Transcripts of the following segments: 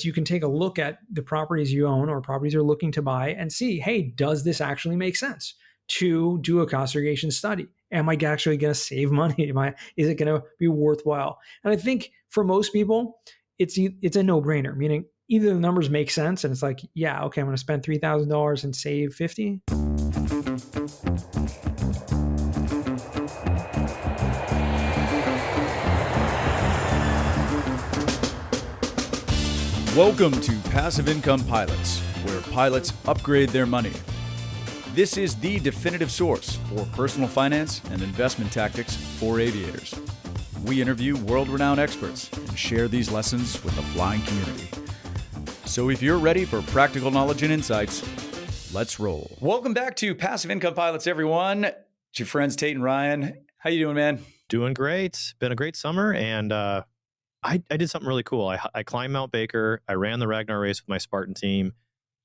You can take a look at the properties you own or properties you're looking to buy and see, hey, does this actually make sense to do a cost segregation study? Am I actually going to save money? Is it going to be worthwhile? And I think for most people, it's a no-brainer, meaning either the numbers make sense and it's like, yeah, okay, I'm going to spend $3,000 and save 50. Welcome to Passive Income Pilots, where pilots upgrade their money. This is the definitive source for personal finance and investment tactics for aviators. We interview world-renowned experts and share these lessons with the flying community. So if you're ready for practical knowledge and insights, let's roll. Welcome back to Passive Income Pilots, everyone. It's your friends Tate and Ryan. How you doing, man? Doing great. Been a great summer, and I did something really cool. I climbed Mount Baker. I ran the Ragnar race with my Spartan team,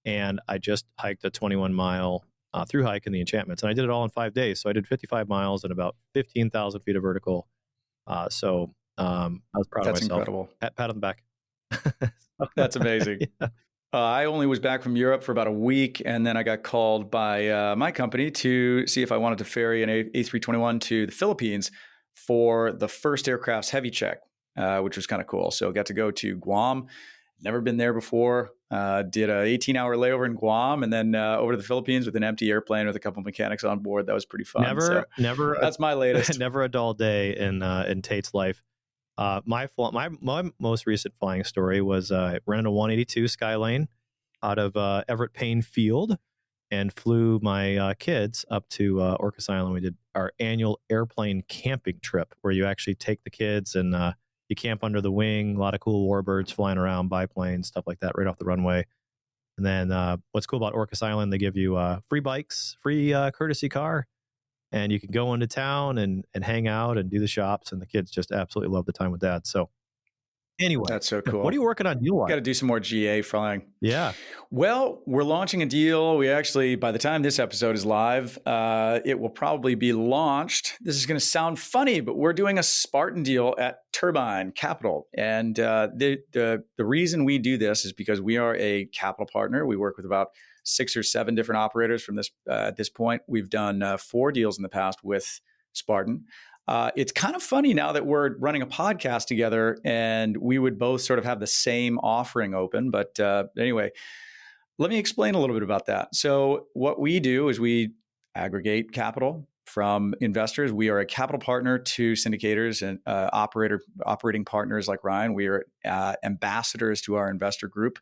and I just hiked a 21-mile through hike in the Enchantments. And I did it all in 5 days. So I did 55 miles and about 15,000 feet of vertical. I was proud of myself. That's incredible. Pat on the back. That's amazing. Yeah. I only was back from Europe for about a week, and then I got called by my company to see if I wanted to ferry an A321 to the Philippines for the first aircraft's heavy check. Which was kind of cool. So got to go to Guam. Never been there before. Did an 18-hour layover in Guam and then over to the Philippines with an empty airplane with a couple of mechanics on board. That was pretty fun. Never. That's my latest. Never a dull day in Tate's life. My most recent flying story was I rented a 182 Skylane out of Everett Payne Field and flew my kids up to Orcas Island. We did our annual airplane camping trip where you actually take the kids and you camp under the wing, a lot of cool warbirds flying around, biplanes, stuff like that, right off the runway. And then what's cool about Orcas Island, they give you free bikes, free courtesy car, and you can go into town and hang out and do the shops, and the kids just absolutely love the time with Dad. So anyway, that's so cool. What are you working on deal-wise? Got to do some more GA flying. Yeah. Well, we're launching a deal. We actually, by the time this episode is live, it will probably be launched. This is going to sound funny, but we're doing a Spartan deal at Turbine Capital. And the reason we do this is because we are a capital partner. We work with about 6 or 7 different operators from this at this point. We've done 4 deals in the past with Spartan. It's kind of funny now that we're running a podcast together and we would both sort of have the same offering open. But anyway, let me explain a little bit about that. So what we do is we aggregate capital from investors. We are a capital partner to syndicators and operating partners like Ryan. We are ambassadors to our investor group,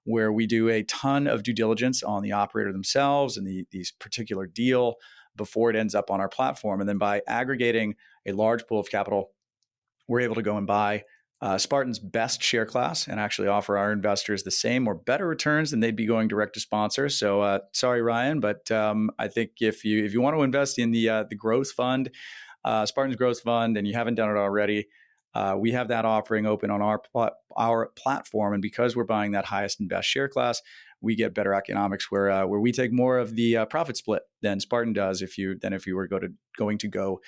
where we do a ton of due diligence on the operator themselves and these particular deal before it ends up on our platform. And then by aggregating a large pool of capital, we're able to go and buy Spartan's best share class and actually offer our investors the same or better returns than they'd be going direct to sponsor. So sorry, Ryan, but I think if you want to invest in the growth fund, Spartan's growth fund, and you haven't done it already, we have that offering open on our platform. And because we're buying that highest and best share class, we get better economics where we take more of the profit split than Spartan does if you were going to go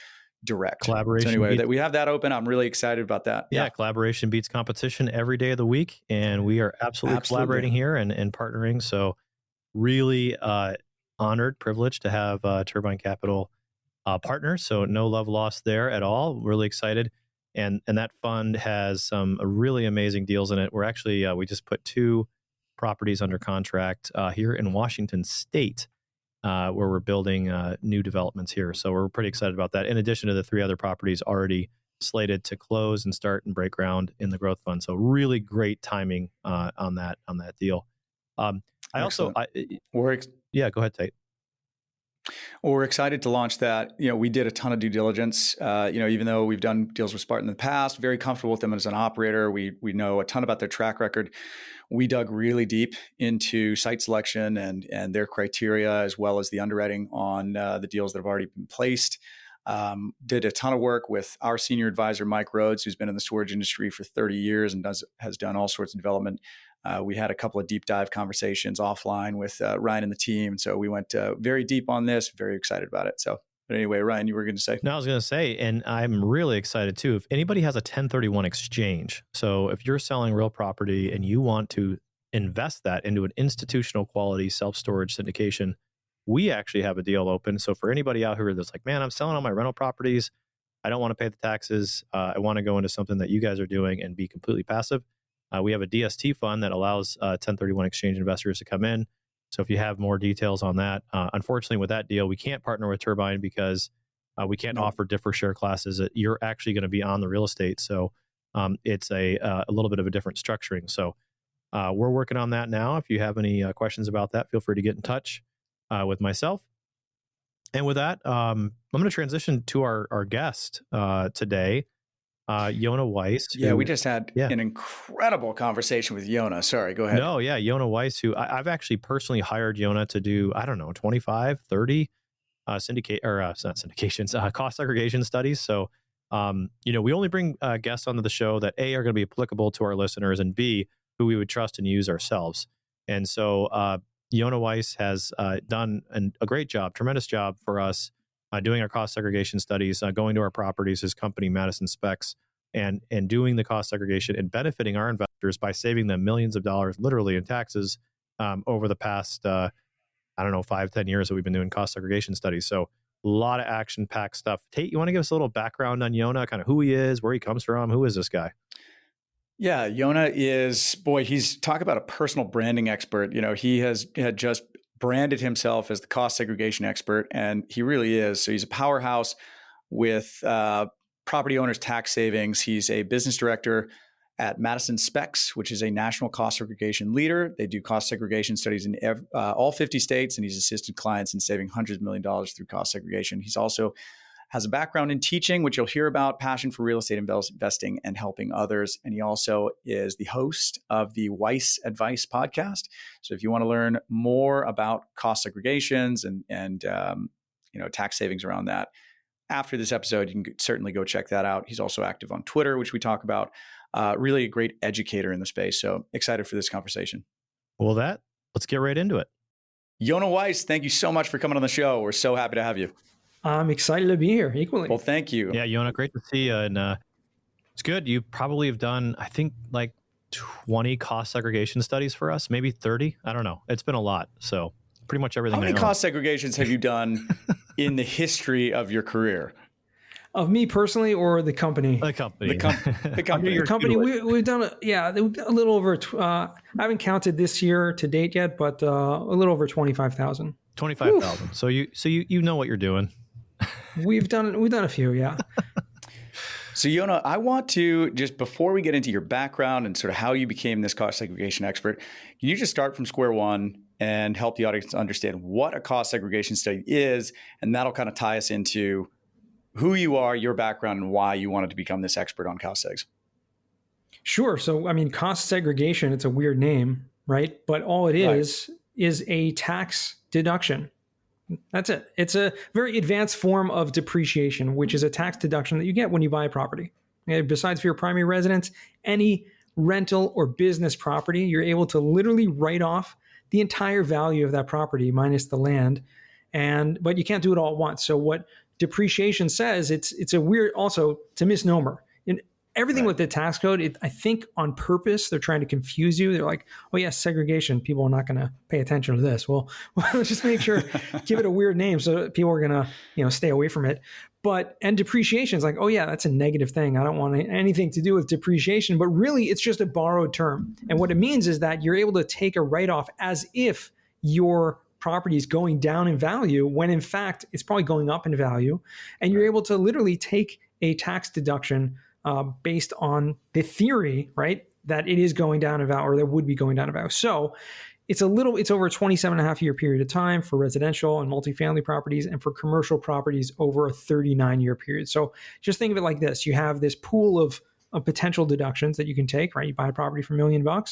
direct. Collaboration. So anyway, we have that open. I'm really excited about that. Yeah, collaboration beats competition every day of the week, and we are absolutely collaborating here and partnering. So really honored, privileged to have Turbine Capital partners. So no love lost there at all. Really excited. And that fund has some really amazing deals in it. We're actually, we just put 2 properties under contract here in Washington State, where we're building new developments here. So we're pretty excited about that. In addition to the 3 other properties already slated to close and start and break ground in the growth fund. So really great timing on that deal. Go ahead, Tate. Well, we're excited to launch that. We did a ton of due diligence. Even though we've done deals with Spartan in the past, very comfortable with them as an operator. We know a ton about their track record. We dug really deep into site selection and their criteria, as well as the underwriting on the deals that have already been placed. Did a ton of work with our senior advisor, Mike Rhodes, who's been in the storage industry for 30 years and has done all sorts of development. We had a couple of deep dive conversations offline with Ryan and the team. So we went very deep on this, very excited about it. So But anyway, Ryan, you were going to say? No, I was going to say, and I'm really excited too. If anybody has a 1031 exchange, so if you're selling real property and you want to invest that into an institutional quality self-storage syndication, we actually have a deal open. So for anybody out here that's like, man, I'm selling all my rental properties, I don't want to pay the taxes, I want to go into something that you guys are doing and be completely passive, we have a DST fund that allows 1031 exchange investors to come in. So if you have more details on that, unfortunately with that deal, we can't partner with Turbine because we can't offer different share classes. You're actually going to be on the real estate. So it's a little bit of a different structuring. So we're working on that now. If you have any questions about that, feel free to get in touch with myself. And with that, I'm going to transition to our guest today, Yona Weiss. Yeah, we just had an incredible conversation with Yona. Sorry, go ahead. No, yeah, Yona Weiss, who I've actually personally hired Yona to do, 25, 30 not syndications, cost segregation studies. So, we only bring guests onto the show that A, are going to be applicable to our listeners, and B, who we would trust and use ourselves. And so Yona Weiss has done a great job, tremendous job for us doing our cost segregation studies, going to our properties, his company, Madison Specs, and doing the cost segregation and benefiting our investors by saving them millions of dollars, literally in taxes, over the past, 5-10 years that we've been doing cost segregation studies. So a lot of action-packed stuff. Tate, you want to give us a little background on Yona, kind of who he is, where he comes from? Who is this guy? Yeah, Yona he's talk about a personal branding expert. He had just branded himself as the cost segregation expert, and he really is. So he's a powerhouse with property owners' tax savings. He's a business director at Madison Specs, which is a national cost segregation leader. They do cost segregation studies in all 50 states, and he's assisted clients in saving hundreds of millions of dollars through cost segregation. He's also has a background in teaching, which you'll hear about, passion for real estate investing and helping others. And he also is the host of the Weiss Advice podcast. So if you want to learn more about cost segregations and tax savings around that, after this episode, you can certainly go check that out. He's also active on Twitter, which we talk about. Really a great educator in the space. So excited for this conversation. Well, let's get right into it. Yona Weiss, thank you so much for coming on the show. We're so happy to have you. I'm excited to be here equally. Well, thank you. Yeah, Yona, great to see you. And it's good. You probably have done, I think, like 20 cost segregation studies for us, maybe 30. I don't know. It's been a lot. So pretty much everything. How many cost segregations have you done in the history of your career? Of me personally or the company? The company. The company. The company. We've done a little over. I haven't counted this year to date yet, but a little over 25,000. 25,000. So you know what you're doing. We've done a few, yeah. So Yona, I want to just, before we get into your background and sort of how you became this cost segregation expert, can you just start from square one and help the audience understand what a cost segregation study is, and that'll kind of tie us into who you are, your background, and why you wanted to become this expert on cost segs. Sure. So, cost segregation, it's a weird name, right? But all it is a tax deduction. That's it. It's a very advanced form of depreciation, which is a tax deduction that you get when you buy a property. Okay? Besides for your primary residence, any rental or business property, you're able to literally write off the entire value of that property minus the land. But you can't do it all at once. So what depreciation says, it's a weird, also it's a misnomer. Everything with the tax code, I think on purpose, they're trying to confuse you. They're like, oh yeah, segregation. People are not going to pay attention to this. Well, let's just make sure, give it a weird name so people are going to, stay away from it. And depreciation is like, oh yeah, that's a negative thing. I don't want anything to do with depreciation, but really it's just a borrowed term. And what it means is that you're able to take a write-off as if your property is going down in value when in fact it's probably going up in value. And you're able to literally take a tax deduction based on the theory, right, that it is going down in value, or that would be going down in value. So it's over a 27.5-year period of time for residential and multifamily properties, and for commercial properties over a 39-year period. So just think of it like this. You have this pool of potential deductions that you can take, right? You buy a property for $1 million.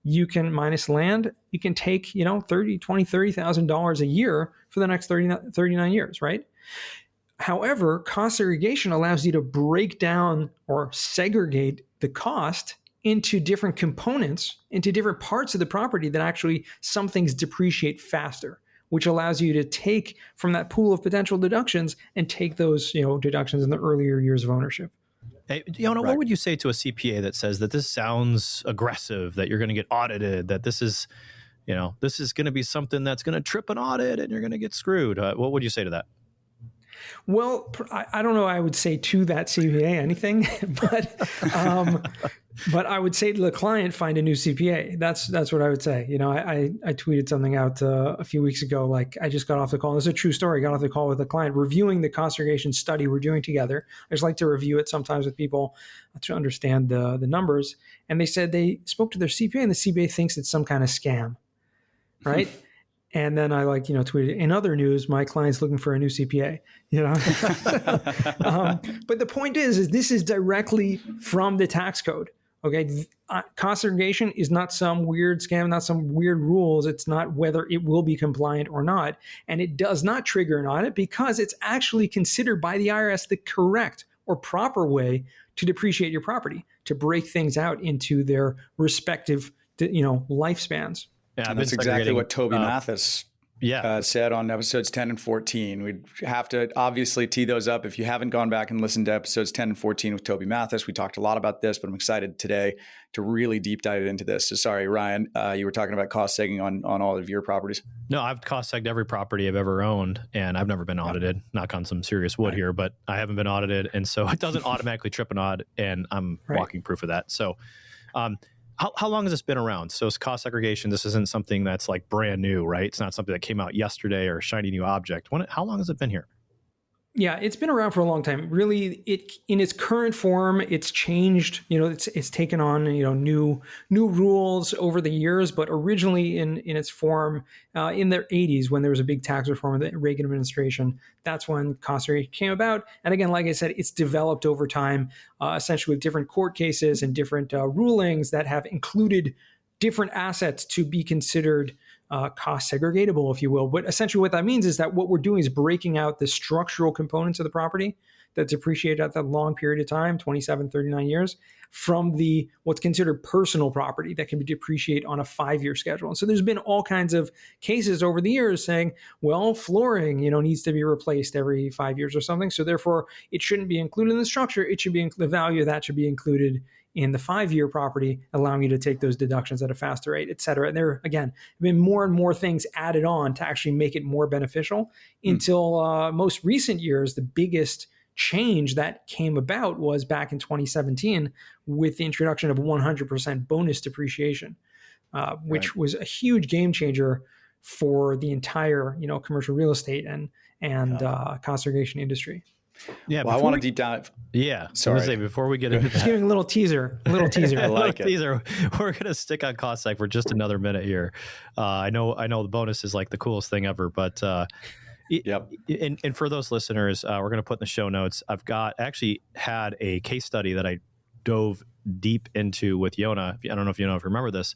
You can minus land. You can take, $30,000 a year for the next 39 years, right? However, cost segregation allows you to break down or segregate the cost into different components, into different parts of the property that actually some things depreciate faster. which allows you to take from that pool of potential deductions and take those, deductions in the earlier years of ownership. Hey, what would you say to a CPA that says that this sounds aggressive, that you're going to get audited, that this is going to be something that's going to trip an audit and you're going to get screwed? What would you say to that? Well, I don't know. I would say to that CPA anything, but I would say to the client, find a new CPA. That's what I would say. I tweeted something out a few weeks ago. Like, I just got off the call. This is a true story. Got off the call with a client reviewing the cost segregation study we're doing together. I just like to review it sometimes with people to understand the numbers. And they said they spoke to their CPA, and the CPA thinks it's some kind of scam, right? And then I tweeted, in other news, my client's looking for a new CPA, but the point is this is directly from the tax code. Okay. Cost segregation is not some weird scam, not some weird rules. It's not whether it will be compliant or not. And it does not trigger an audit because it's actually considered by the IRS the correct or proper way to depreciate your property, to break things out into their respective, lifespans. Yeah, that's exactly what Toby Mathis said on episodes 10 and 14. We'd have to obviously tee those up. If you haven't gone back and listened to episodes 10 and 14 with Toby Mathis, we talked a lot about this, but I'm excited today to really deep dive into this. So sorry, Ryan, you were talking about cost segging on all of your properties. No, I've cost segged every property I've ever owned, and I've never been audited. Knock on some serious wood here, but I haven't been audited, and so it doesn't automatically trip an audit, and I'm walking proof of that. So how long has this been around? So it's cost segregation. This isn't something that's like brand new, right? It's not something that came out yesterday or a shiny new object. How long has it been here? Yeah, it's been around for a long time. Really, in its current form, it's changed. It's taken on new rules over the years. But originally, in its form, in the 80s, when there was a big tax reform in the Reagan administration, that's when cost segregation came about. And again, like I said, it's developed over time, essentially with different court cases and different rulings that have included different assets to be considered cost segregatable, if you will. But essentially what that means is that what we're doing is breaking out the structural components of the property that's depreciated at that long period of time, 27, 39 years, from the what's considered personal property that can be depreciated on a 5-year schedule. And so there's been all kinds of cases over the years saying, well, flooring, needs to be replaced every 5 years or something. So therefore it shouldn't be included in the structure. It should be the value of that should be included in the 5-year property, allowing you to take those deductions at a faster rate, et cetera. And there, again, have been more and more things added on to actually make it more beneficial until most recent years. The biggest change that came about was back in 2017 with the introduction of 100% bonus depreciation, which was a huge game changer for the entire, commercial real estate and cost segregation industry. Yeah, well, I want to deep dive. Yeah, sorry. Say, before we get into that, just giving a little teaser. I like it. Teaser. We're gonna stick on cost seg for just another minute here. I know the bonus is like the coolest thing ever, but yep. And for those listeners, we're gonna put in the show notes. I've actually had a case study that I dove deep into with Yona. I don't know if you remember this.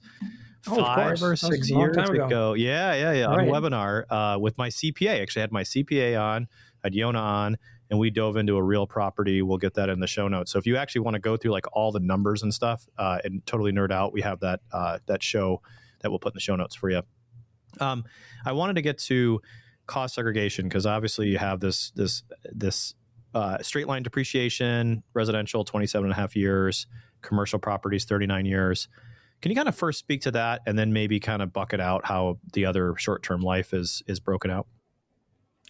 5 or 6 years ago. Yeah. Right. On a webinar with my CPA. Actually, I had my CPA on, had Yona on, and we dove into a real property. We'll get that in the show notes. So if you actually want to go through like all the numbers and stuff and totally nerd out, we have that show that we'll put in the show notes for you. I wanted to get to cost segregation because obviously you have this straight line depreciation, residential 27 and a half years, commercial properties 39 years. Can you kind of first speak to that and then maybe kind of bucket out how the other short-term life is broken out?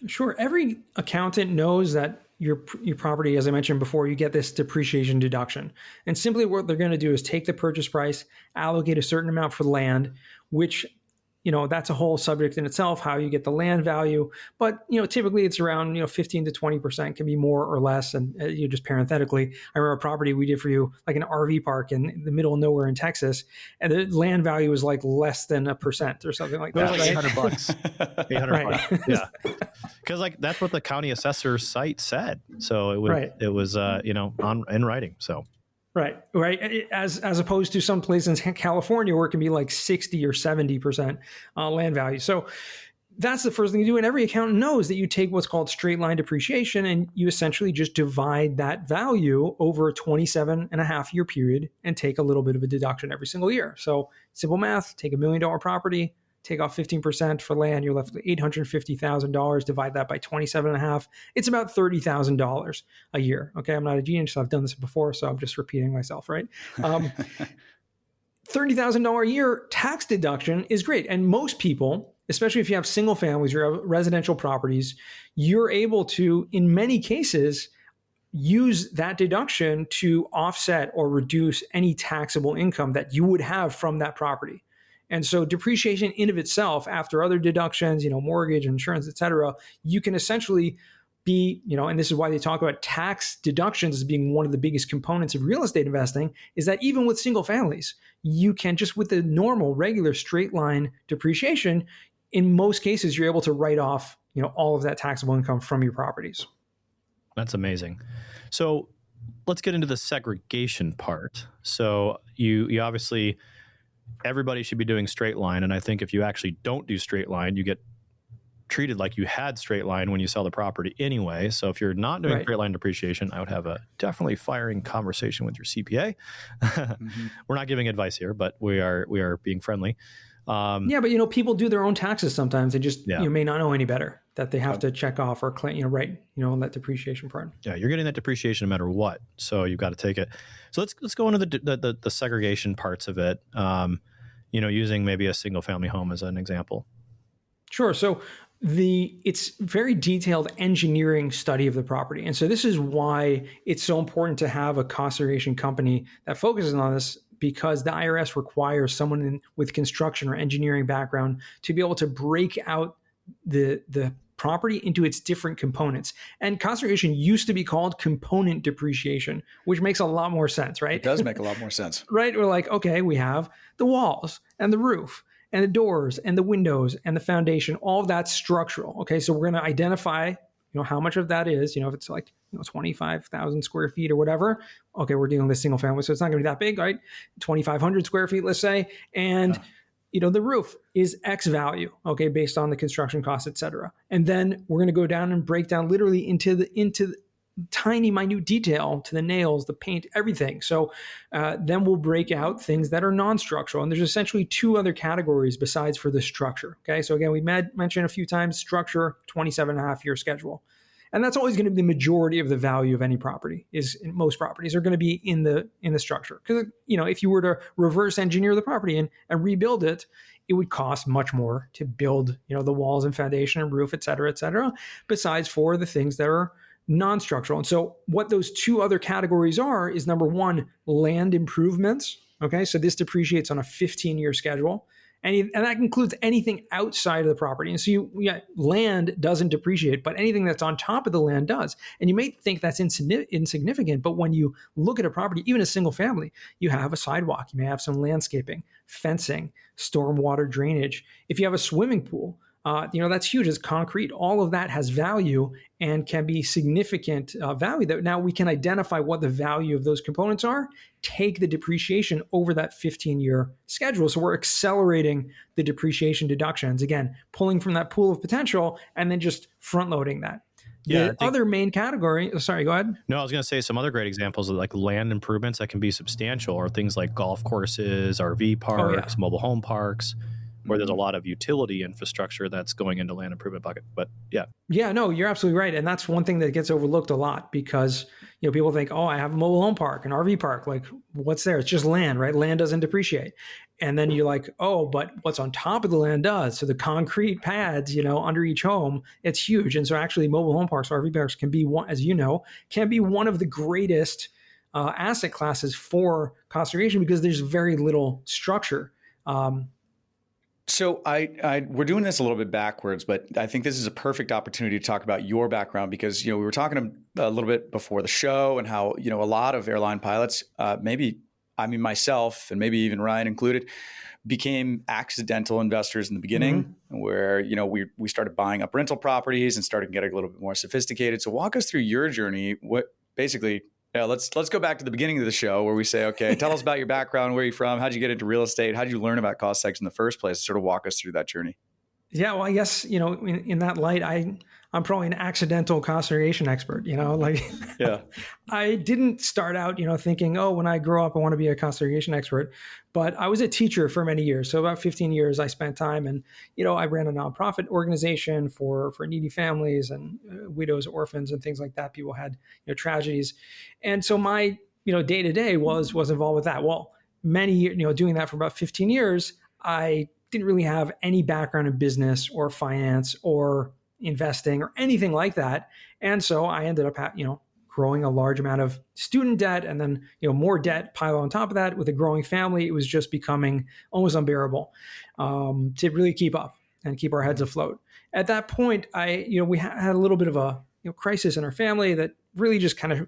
Sure. Every accountant knows that your property, as I mentioned before, you get this depreciation deduction. And simply what they're going to do is take the purchase price, allocate a certain amount for land, which, that's a whole subject in itself, how you get the land value. But, typically it's around, 15 to 20%, can be more or less. And just parenthetically, I remember a property we did for you, like an RV park in the middle of nowhere in Texas. And the land value was like less than 1% or something like that. It was like $800. $800. Yeah. Because like that's what the county assessor's site said. So it was in writing. So. Right. As opposed to some places in California where it can be like 60 or 70% land value. So that's the first thing you do. And every accountant knows that you take what's called straight line depreciation and you essentially just divide that value over a 27 and a half year period and take a little bit of a deduction every single year. So simple math, take $1 million property, take off 15% for land, you're left with $850,000. Divide that by 27.5. It's about $30,000 a year. Okay, I'm not a genius, so I've done this before, so I'm just repeating myself, right? $30,000 a year tax deduction is great. And most people, especially if you have single families or residential properties, you're able to, in many cases, use that deduction to offset or reduce any taxable income that you would have from that property. And so depreciation in of itself, after other deductions, mortgage, insurance, et cetera, you can essentially be, and this is why they talk about tax deductions as being one of the biggest components of real estate investing, is that even with single families, you can just with the normal, regular straight line depreciation, in most cases, you're able to write off, all of that taxable income from your properties. That's amazing. So let's get into the segregation part. So you obviously, everybody should be doing straight line. And I think if you actually don't do straight line, you get treated like you had straight line when you sell the property anyway. So if you're not doing straight line depreciation, I would have a definitely firing conversation with your CPA. We're not giving advice here, but we are being friendly. But people do their own taxes sometimes. They just you may not know any better that they have to check off or claim, that depreciation part. Yeah, you're getting that depreciation no matter what, so you've got to take it. So let's go into the segregation parts of it. Using maybe a single family home as an example. Sure. So it's very detailed engineering study of the property, and so this is why it's so important to have a cost segregation company that focuses on this. Because the IRS requires someone with construction or engineering background to be able to break out the property into its different components. And cost segregation used to be called component depreciation, which makes a lot more sense, right? It does make a lot more sense. Right? We're like, okay, we have the walls and the roof and the doors and the windows and the foundation, all of that's structural. Okay, so we're going to identify how much of that is, if it's like 25,000 square feet or whatever. Okay, we're dealing with single family, so it's not going to be that big, right? 2,500 square feet, let's say, and the roof is X value, okay, based on the construction costs, et cetera. And then we're going to go down and break down literally into the tiny, minute detail to the nails, the paint, everything. So then we'll break out things that are non-structural. And there's essentially two other categories besides for the structure. Okay, so again, we mentioned a few times structure, 27.5-year schedule. And that's always going to be the majority of the value of any property. Most properties are going to be in the structure. Because if you were to reverse engineer the property and rebuild it, it would cost much more to build the walls and foundation and roof, et cetera, besides for the things that are non-structural. And so what those two other categories are is, number one, land improvements. Okay, so this depreciates on a 15-year schedule. And that includes anything outside of the property. And so land doesn't depreciate, but anything that's on top of the land does. And you may think that's insignificant, but when you look at a property, even a single family, you have a sidewalk, you may have some landscaping, fencing, stormwater drainage. If you have a swimming pool, that's huge. It's concrete. All of that has value and can be significant value. That now we can identify what the value of those components are, take the depreciation over that 15-year schedule. So we're accelerating the depreciation deductions, again, pulling from that pool of potential and then just front loading that. The other main category, sorry, go ahead. No, I was going to say some other great examples of like land improvements that can be substantial, or things like golf courses, RV parks, mobile home parks, where there's a lot of utility infrastructure that's going into land improvement bucket. But yeah, no, you're absolutely right. And that's one thing that gets overlooked a lot because, people think, oh, I have a mobile home park, an RV park. Like, what's there? It's just land, right? Land doesn't depreciate. And then you're like, oh, but what's on top of the land does. So the concrete pads, under each home, it's huge. And so actually mobile home parks, RV parks can be one, as you know, can be one of the greatest asset classes for cost segregation because there's very little structure. So we're doing this a little bit backwards, but I think this is a perfect opportunity to talk about your background because, we were talking a little bit before the show and how, a lot of airline pilots, myself and maybe even Ryan included, became accidental investors in the beginning where, we started buying up rental properties and started getting a little bit more sophisticated. So walk us through your journey. Let's go back to the beginning of the show where we say, okay, tell us about your background, where you're from, how'd you get into real estate, how'd you learn about cost segs in the first place? Sort of walk us through that journey. Yeah, well, I guess, in that light, I'm probably an accidental cost segregation expert, like Yeah. I didn't start out, thinking, oh, when I grow up, I want to be a cost segregation expert. But I was a teacher for many years. So about 15 years I spent time, and, I ran a nonprofit organization for needy families and widows, orphans, and things like that. People had, tragedies. And so my, day to day was involved with that. Well, doing that for about 15 years, I didn't really have any background in business or finance or investing or anything like that. And so I ended up, growing a large amount of student debt, and then, more debt piled on top of that. With a growing family, it was just becoming almost unbearable to really keep up and keep our heads afloat. At that point, we had a little bit of a crisis in our family that really just kind of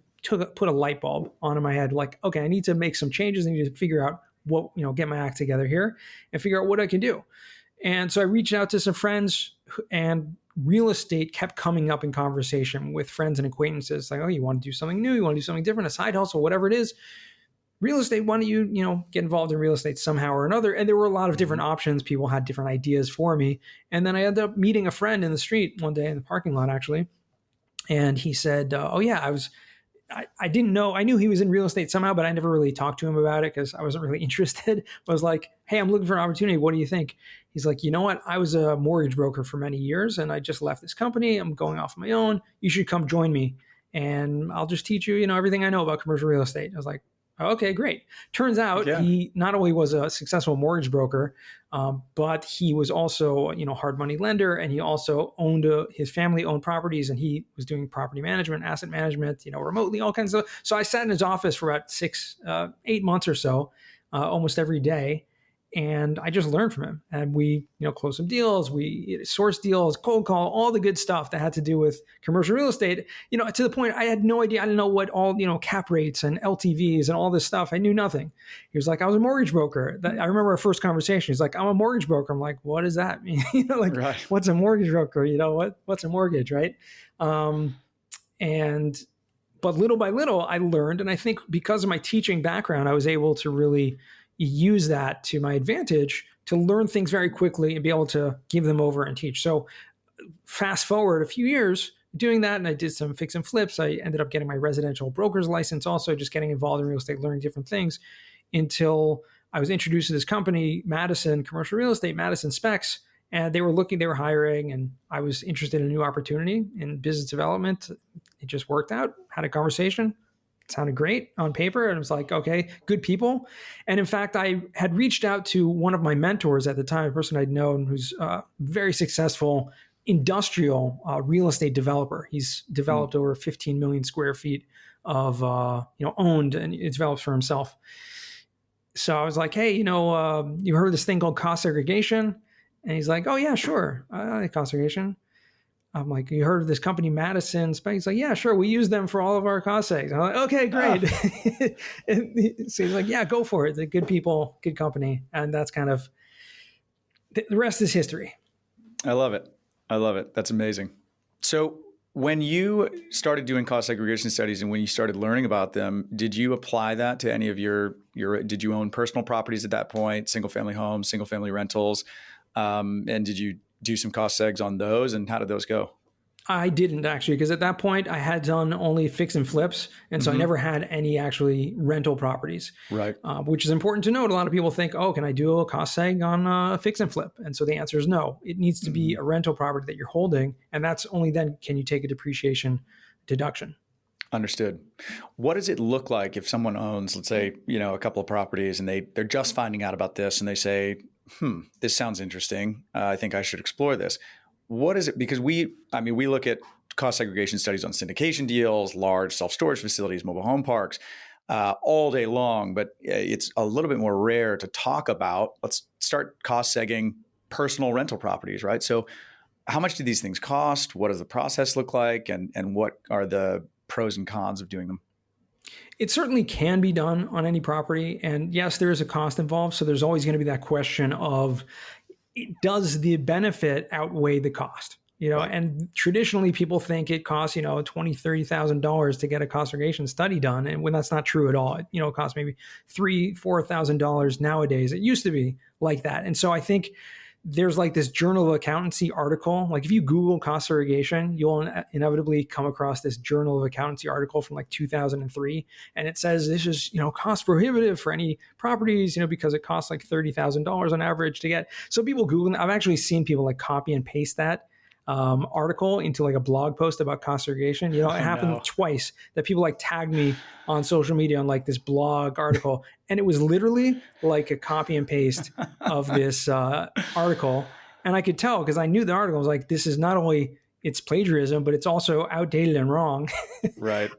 put a light bulb on in my head. Like, okay, I need to make some changes. I need to figure out what, get my act together here and figure out what I can do. And so I reached out to some friends, and real estate kept coming up in conversation with friends and acquaintances. Like, oh, you want to do something new? You want to do something different, a side hustle, whatever it is. Real estate, why don't you, get involved in real estate somehow or another? And there were a lot of different options. People had different ideas for me. And then I ended up meeting a friend in the street one day in the parking lot, actually. And he said, oh yeah, I didn't know. I knew he was in real estate somehow, but I never really talked to him about it because I wasn't really interested. I was like, hey, I'm looking for an opportunity. What do you think? He's like, you know what? I was a mortgage broker for many years, and I just left this company. I'm going off on my own. You should come join me, and I'll just teach you, everything I know about commercial real estate. I was like, okay, great. Turns out he not only was a successful mortgage broker, but he was also, hard money lender, and he also owned his family owned properties, and he was doing property management, asset management, remotely, all kinds of stuff. So I sat in his office for about 8 months or so, almost every day. And I just learned from him, and we, closed some deals, we sourced deals, cold call, all the good stuff that had to do with commercial real estate, to the point I had no idea. I didn't know what all, cap rates and LTVs and all this stuff. I knew nothing. He was like, I was a mortgage broker. I remember our first conversation. He's like, I'm a mortgage broker. I'm like, what does that mean? Right. What's a mortgage broker? What's a mortgage, right? But little by little I learned, and I think because of my teaching background, I was able to really use that to my advantage to learn things very quickly and be able to give them over and teach. So fast forward a few years doing that, and I did some fix and flips. I ended up getting my residential broker's license, also just getting involved in real estate, learning different things, until I was introduced to this company, Madison Commercial Real Estate, Madison Specs, and they were hiring, and I was interested in a new opportunity in business development. It just worked out. Had a conversation. It sounded great on paper, and it was like, okay, good people. And in fact, I had reached out to one of my mentors at the time, a person I'd known who's a very successful industrial real estate developer. He's developed over 15 million square feet of owned, and it develops for himself. So I was like, hey, you heard of this thing called cost segregation? And he's like, oh yeah, sure, I like cost segregation. I'm like, you heard of this company, Madison Specs? He's like, yeah, sure. We use them for all of our cost segs. I'm like, okay, great. So he's like, yeah, go for it. They're good people, good company. And that's kind of, the rest is history. I love it. That's amazing. So when you started doing cost segregation studies and when you started learning about them, did you apply that to any of did you own personal properties at that point, single family homes, single family rentals? And did you do some cost segs on those, and how did those go? I didn't actually, because at that point I had done only fix and flips. And so I never had any actually rental properties, right? Which is important to note. A lot of people think, oh, can I do a cost seg on a fix and flip? And so the answer is no. It needs to be a rental property that you're holding. And that's only then can you take a depreciation deduction. Understood. What does it look like if someone owns, let's say, a couple of properties, and they're just finding out about this, and they say, this sounds interesting. I think I should explore this. What is it? Because we look at cost segregation studies on syndication deals, large self-storage facilities, mobile home parks, all day long, but it's a little bit more rare to talk about. Let's start cost segging personal rental properties, right? So how much do these things cost? What does the process look like? And what are the pros and cons of doing them? It certainly can be done on any property. And yes, there is a cost involved. So there's always going to be that question of, does the benefit outweigh the cost? Right. And traditionally people think it costs, $20,000, $30,000 to get a cost segregation study done. And when that's not true at all, it costs maybe $3,000, $4,000 nowadays. It used to be like that. And so I think there's like this Journal of Accountancy article. Like if you Google cost segregation, you'll inevitably come across this Journal of Accountancy article from like 2003. And it says this is, cost prohibitive for any properties, because it costs like $30,000 on average to get. So people Google, I've actually seen people like copy and paste that article into like a blog post about cost segregation. It happened twice that people like tagged me on social media on like this blog article, and it was literally like a copy and paste of this article. And I could tell because I knew the article. I was like, this is not only it's plagiarism, but it's also outdated and wrong. Right.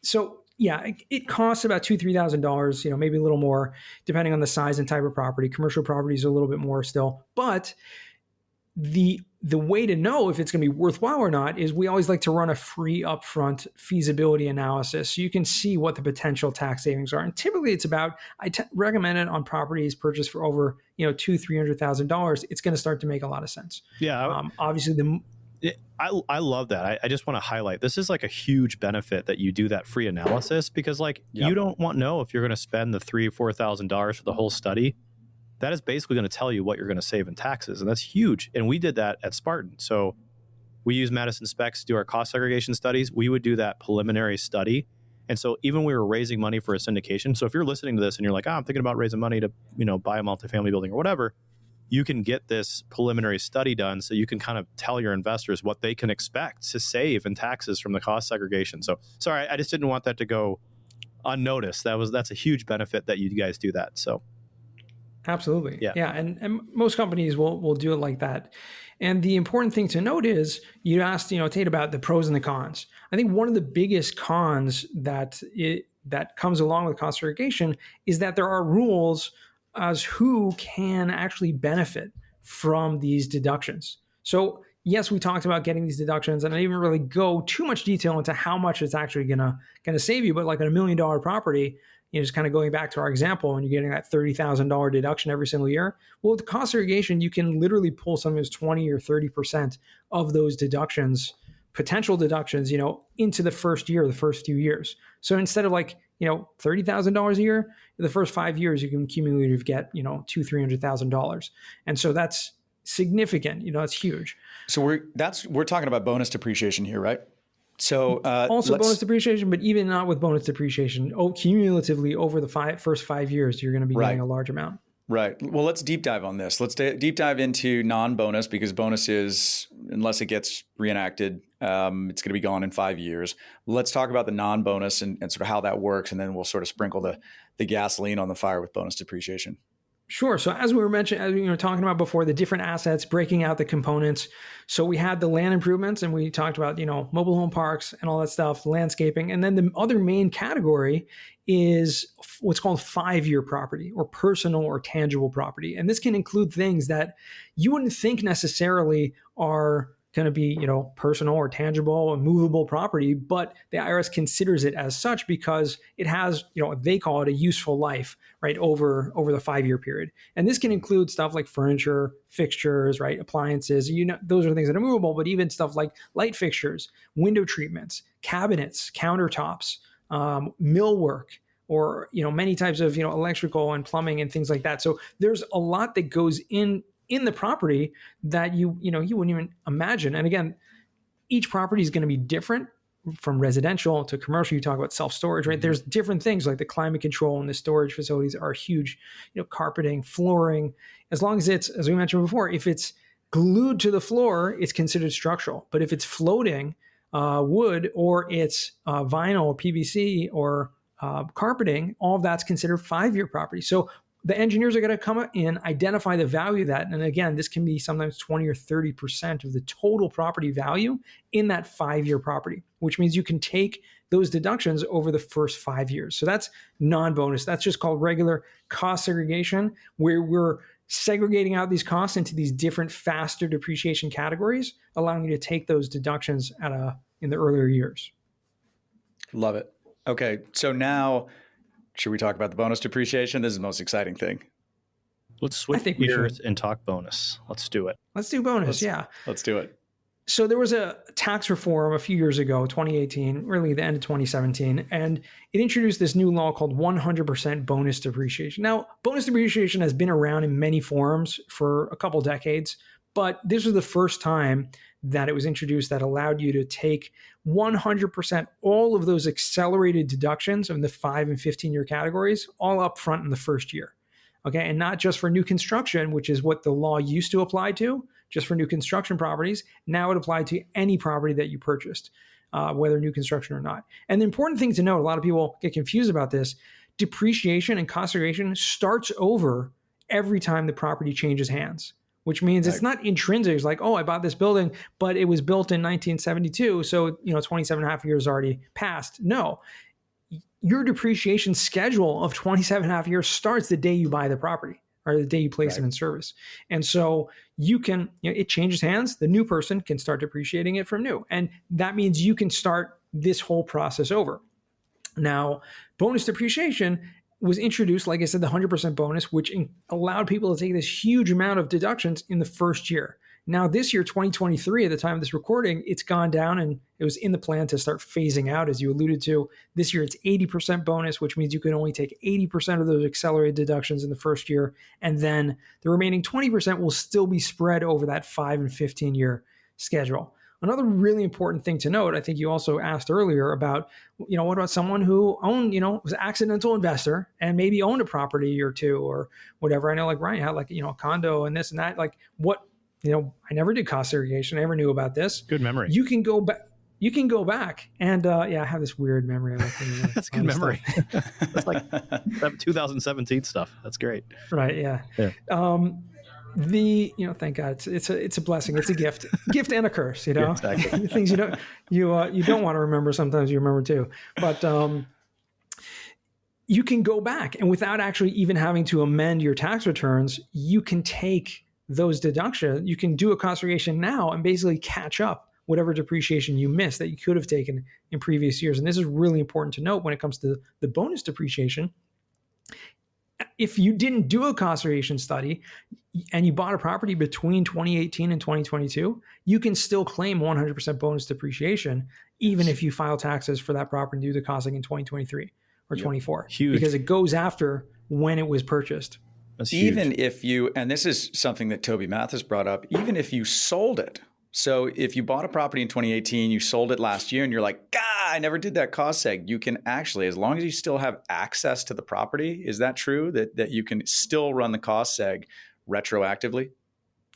So yeah, it costs about $2,000-$3,000, maybe a little more depending on the size and type of property. Commercial properties are a little bit more still, but the way to know if it's going to be worthwhile or not is we always like to run a free upfront feasibility analysis so you can see what the potential tax savings are. And typically it's about, recommend it on properties purchased for over, $200,000-$300,000. It's going to start to make a lot of sense. Yeah. Obviously I love that. I just want to highlight, this is like a huge benefit that you do that free analysis, because you don't know if you're going to spend the $3,000 or $4,000 for the whole study. That is basically going to tell you what you're going to save in taxes. And that's huge. And we did that at Spartan. So we use Madison Specs to do our cost segregation studies. We would do that preliminary study. And so even when we were raising money for a syndication. So if you're listening to this and you're like, I'm thinking about raising money to, buy a multifamily building or whatever, you can get this preliminary study done so you can kind of tell your investors what they can expect to save in taxes from the cost segregation. So sorry, I just didn't want that to go unnoticed. That's a huge benefit that you guys do that. So absolutely. Yeah. And most companies will do it like that. And the important thing to note is you asked, Tate, about the pros and the cons. I think one of the biggest cons that comes along with cost segregation is that there are rules as who can actually benefit from these deductions. So yes, we talked about getting these deductions, and I didn't really go too much detail into how much it's actually gonna save you. But like on $1 million property, just kind of going back to our example, and you're getting that $30,000 deduction every single year. Well, with the cost segregation, you can literally pull sometimes 20 or 30% of those deductions, potential deductions, into the first year, the first few years. So instead of like, $30,000 a year, the first 5 years, you can cumulatively get, $200,000-$300,000. And so that's significant, that's huge. So we're talking about bonus depreciation here, right? So also bonus depreciation, but even not with bonus depreciation, cumulatively over the first 5 years, you're going to be getting a large amount. Right. Well, let's deep dive on this. Let's deep dive into non-bonus, because bonus is, unless it gets reenacted, it's going to be gone in 5 years. Let's talk about the non-bonus and sort of how that works, and then we'll sort of sprinkle the gasoline on the fire with bonus depreciation. Sure. So as we were talking about before, the different assets, breaking out the components. So we had the land improvements, and we talked about, mobile home parks and all that stuff, landscaping. And then the other main category is what's called 5-year property, or personal or tangible property. And this can include things that you wouldn't think necessarily are going to be, personal or tangible or movable property, but the IRS considers it as such because it has, they call it a useful life, right, over the 5-year period. And this can include stuff like furniture, fixtures, right, appliances, those are things that are movable, but even stuff like light fixtures, window treatments, cabinets, countertops, millwork, or, many types of, electrical and plumbing and things like that. So there's a lot that goes in the property that you wouldn't even imagine. And again, each property is going to be different from residential to commercial. You talk about self-storage, right? There's different things like the climate control and the storage facilities are huge, carpeting, flooring. As long as it's, as we mentioned before, if it's glued to the floor, it's considered structural. But if it's floating wood, or it's vinyl or PVC or carpeting, all of that's considered 5-year property. So the engineers are going to come in, identify the value of that. And again, this can be sometimes 20 or 30% of the total property value in that 5-year property, which means you can take those deductions over the first 5 years. So that's non-bonus. That's just called regular cost segregation, where we're segregating out these costs into these different faster depreciation categories, allowing you to take those deductions in the earlier years. Love it. Okay. So now, should we talk about the bonus depreciation? This is the most exciting thing. Let's switch gears and talk bonus. Let's do it. Let's do bonus. Yeah. Let's do it. So there was a tax reform a few years ago, 2018, really the end of 2017, and it introduced this new law called 100% bonus depreciation. Now, bonus depreciation has been around in many forms for a couple decades, but this was the first time that it was introduced that allowed you to take 100% all of those accelerated deductions in the 5 and 15-year categories all up front in the first year. Okay, and not just for new construction, which is what the law used to apply to, just for new construction properties. Now it applied to any property that you purchased, whether new construction or not. And the important thing to note, a lot of people get confused about this, depreciation and cost segregation starts over every time the property changes hands, which means it's not intrinsic. It's like, oh, I bought this building, but it was built in 1972. So, 27 and a half years already passed. No, your depreciation schedule of 27 and a half years starts the day you buy the property or the day you place it in service. And so you can, it changes hands. The new person can start depreciating it from new. And that means you can start this whole process over. Now, bonus depreciation was introduced, like I said, the 100% bonus, which allowed people to take this huge amount of deductions in the first year. Now, this year, 2023, at the time of this recording, it's gone down and it was in the plan to start phasing out, as you alluded to. This year, it's 80% bonus, which means you can only take 80% of those accelerated deductions in the first year. And then the remaining 20% will still be spread over that 5 and 15-year schedule. Another really important thing to note, I think you also asked earlier about, what about someone who owned, was an accidental investor and maybe owned a property or two or whatever. I know like Ryan had a condo and this and that, like what, I never did cost segregation. I never knew about this. Good memory. You can go back and I have this weird memory. That's good memory. That's like 2017 stuff. That's great. Right. Yeah. Thank God it's a blessing. It's a gift and a curse, Yeah, exactly. things you don't want to remember. Sometimes you remember too, but you can go back and without actually even having to amend your tax returns, you can take those deductions. You can do a cost segregation now and basically catch up whatever depreciation you missed that you could have taken in previous years. And this is really important to note when it comes to the bonus depreciation. If you didn't do a cost segregation study and you bought a property between 2018 and 2022, you can still claim 100% bonus depreciation, even if you file taxes for that property and do the costing in 2023 or 24. Huge. Because it goes after when it was purchased. That's huge. Even if you, and this is something that Toby Mathis brought up, even if you sold it. So if you bought a property in 2018, you sold it last year and you're like, God, I never did that cost seg. You can actually, as long as you still have access to the property, is that true? That you can still run the cost seg retroactively?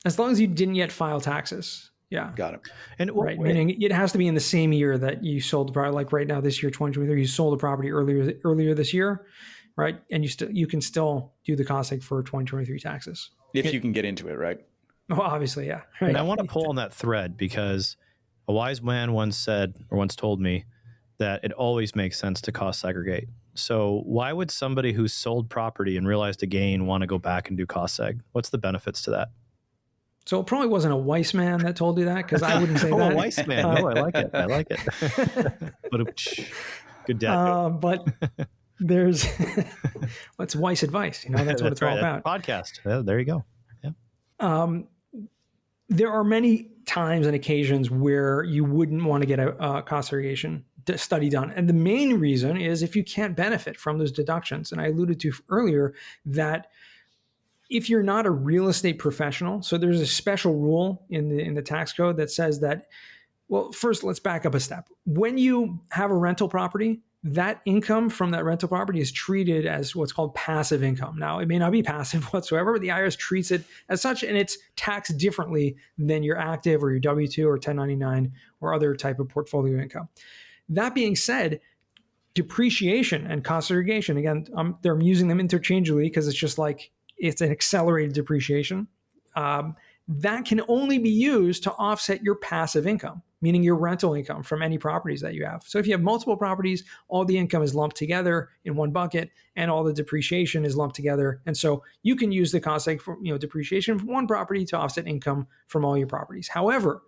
As long as you didn't yet file taxes. Yeah. Got it. And meaning it has to be in the same year that you sold the property. Like right now, this year, 2023, you sold the property earlier this year, right? And you can still do the cost seg for 2023 taxes. If you can get into it, right? Oh, obviously, yeah. Right. And I want to pull on that thread because a wise man once told me that it always makes sense to cost segregate. So why would somebody who sold property and realized a gain want to go back and do cost seg? What's the benefits to that? So it probably wasn't a wise man that told you that, because I wouldn't say that. A wise man. I like it. I like it. But good dad. But there's what's wise advice. That's what it's all about. Podcast. Yeah, there you go. Yeah. There are many times and occasions where you wouldn't want to get a cost segregation study done. And the main reason is if you can't benefit from those deductions. And I alluded to earlier that if you're not a real estate professional, so there's a special rule in the tax code that says that, well, first let's back up a step. When you have a rental property, that income from that rental property is treated as what's called passive income. Now, it may not be passive whatsoever, but the IRS treats it as such, and it's taxed differently than your active or your W-2 or 1099 or other type of portfolio income. That being said, depreciation and cost segregation, again, I'm using them interchangeably because it's just like it's an accelerated depreciation. That can only be used to offset your passive income, meaning your rental income from any properties that you have. So if you have multiple properties, all the income is lumped together in one bucket and all the depreciation is lumped together. And so you can use the cost seg for depreciation from one property to offset income from all your properties. However,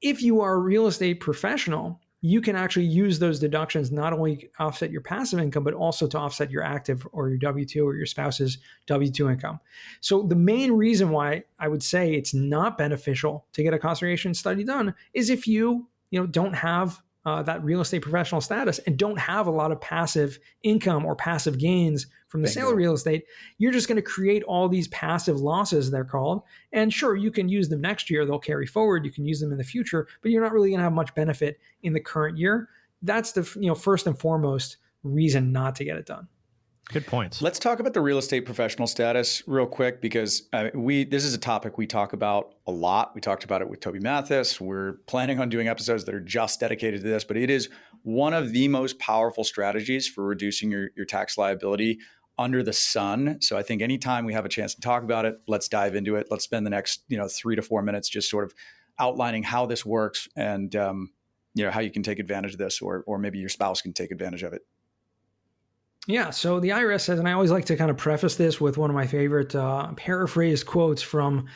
if you are a real estate professional you can actually use those deductions not only offset your passive income, but also to offset your active or your W-2 or your spouse's W-2 income. So the main reason why I would say it's not beneficial to get a cost segregation study done is if you don't have that real estate professional status and don't have a lot of passive income or passive gains from the sale of real estate, you're just going to create all these passive losses, they're called. And sure, you can use them next year. They'll carry forward. You can use them in the future, but you're not really going to have much benefit in the current year. That's the first and foremost reason not to get it done. Good points. Let's talk about the real estate professional status real quick, because this is a topic we talk about a lot. We talked about it with Toby Mathis. We're planning on doing episodes that are just dedicated to this, but it is one of the most powerful strategies for reducing your tax liability under the sun. So I think anytime we have a chance to talk about it, let's dive into it. Let's spend the next 3 to 4 minutes just sort of outlining how this works and how you can take advantage of this, or maybe your spouse can take advantage of it. Yeah, so the IRS says, and I always like to kind of preface this with one of my favorite paraphrased quotes from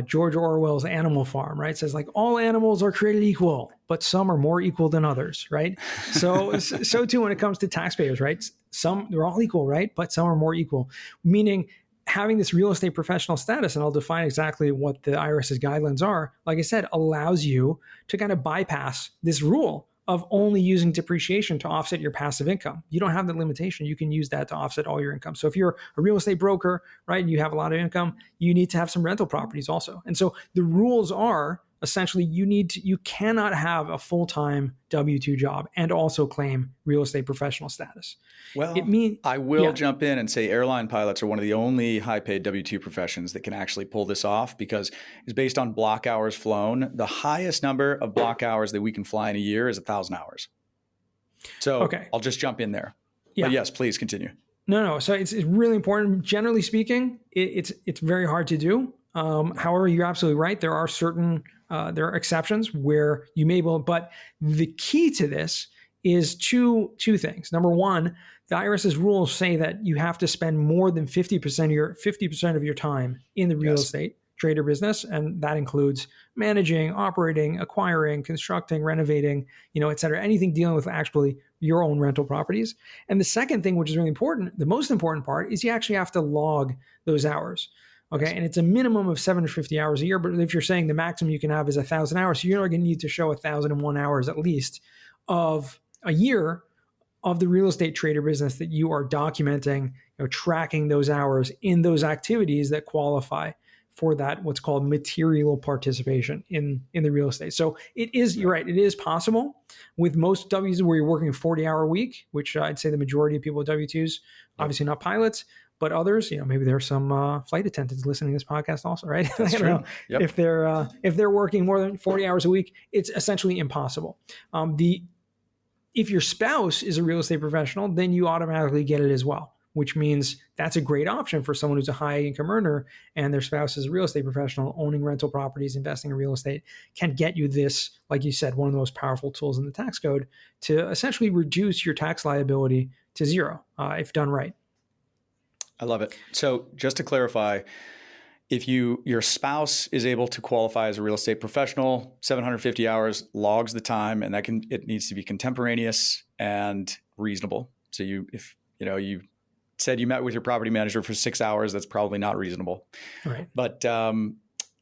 George Orwell's Animal Farm, right? It says, like, all animals are created equal, but some are more equal than others, right? So too when it comes to taxpayers, right? They're all equal, right? But some are more equal, meaning having this real estate professional status, and I'll define exactly what the IRS's guidelines are, like I said, allows you to kind of bypass this rule of only using depreciation to offset your passive income. You don't have that limitation. You can use that to offset all your income. So if you're a real estate broker, right, and you have a lot of income, you need to have some rental properties also. And so the rules are essentially you cannot have a full-time W-2 job and also claim real estate professional status. Well, I will jump in and say airline pilots are one of the only high-paid W-2 professions that can actually pull this off, because it's based on block hours flown. The highest number of block hours that we can fly in a year is 1,000 hours. So I'll just jump in there. Yeah. But yes, please continue. No. So it's really important. Generally speaking, it's very hard to do. However, you're absolutely right. There are exceptions where you may be able, but the key to this is two things. Number one, the IRS's rules say that you have to spend more than 50% of your time in the real estate trade or business, and that includes managing, operating, acquiring, constructing, renovating, et cetera, anything dealing with actually your own rental properties. And the second thing, which is really important, the most important part, is you actually have to log those hours. Okay. And it's a minimum of 750 hours a year. But if you're saying the maximum you can have is 1,000 hours, so you're going to need to show 1,001 hours at least of a year of the real estate trader business that you are documenting, tracking those hours in those activities that qualify for that, what's called material participation in the real estate. So you're right, it is possible with most Ws where you're working a 40-hour week, which I'd say the majority of people with W-2s, obviously not pilots, but others, maybe there's some flight attendants listening to this podcast also, right? That's true. Yep. If they're working more than 40 hours a week, it's essentially impossible. If your spouse is a real estate professional, then you automatically get it as well, which means that's a great option for someone who's a high income earner and their spouse is a real estate professional, owning rental properties, investing in real estate, can get you this, like you said, one of the most powerful tools in the tax code to essentially reduce your tax liability to zero if done right. I love it. So just to clarify, if your spouse is able to qualify as a real estate professional, 750 hours, logs the time, and it needs to be contemporaneous and reasonable. So you said you met with your property manager for 6 hours, that's probably not reasonable. Right. But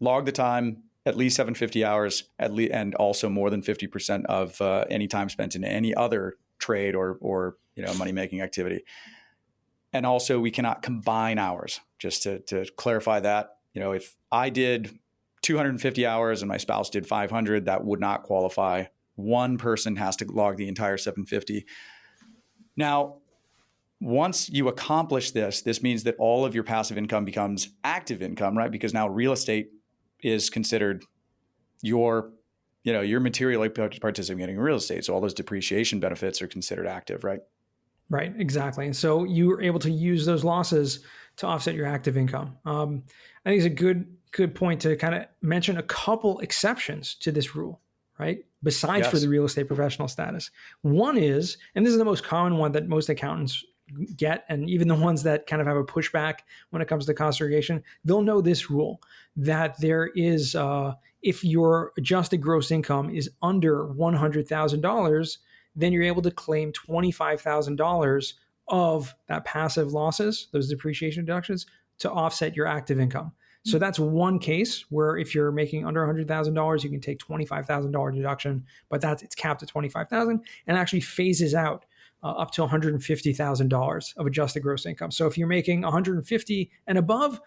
log the time, at least 750 hours, and also more than 50% of any time spent in any other trade or money-making activity. And also, we cannot combine hours, just to clarify that. If I did 250 hours and my spouse did 500, that would not qualify. One person has to log the entire 750. Now, once you accomplish this means that all of your passive income becomes active income, right? Because now real estate is considered your materially participating in real estate. So all those depreciation benefits are considered active, right? Right, exactly. And so you were able to use those losses to offset your active income. I think it's a good point to kind of mention a couple exceptions to this rule, right? Besides for the real estate professional status. One is, and this is the most common one that most accountants get, and even the ones that kind of have a pushback when it comes to cost segregation, they'll know this rule, that there is if your adjusted gross income is under $100,000, then you're able to claim $25,000 of that passive losses, those depreciation deductions, to offset your active income. So that's one case where if you're making under $100,000, you can take $25,000 deduction, but it's capped at $25,000 and actually phases out up to $150,000 of adjusted gross income. So if you're making $150,000 and above,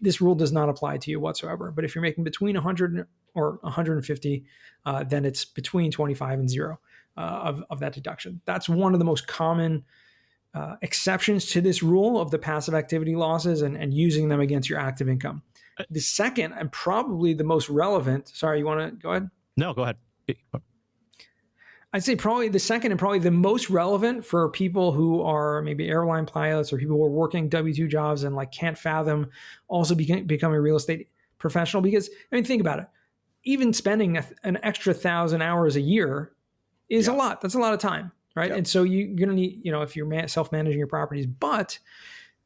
this rule does not apply to you whatsoever. But if you're making between $100,000 or $150,000, then it's between $25,000 and $0 of that deduction. That's one of the most common exceptions to this rule of the passive activity losses and using them against your active income. The second and probably the most relevant, sorry, you want to go ahead? No, go ahead. I'd say probably the second and probably the most relevant for people who are maybe airline pilots or people who are working W-2 jobs and like can't fathom also becoming a real estate professional. Because, I mean, think about it. Even spending an extra 1,000 hours a year is a lot. That's a lot of time, right? Yep. And so you're going to need, if you're self-managing your properties, but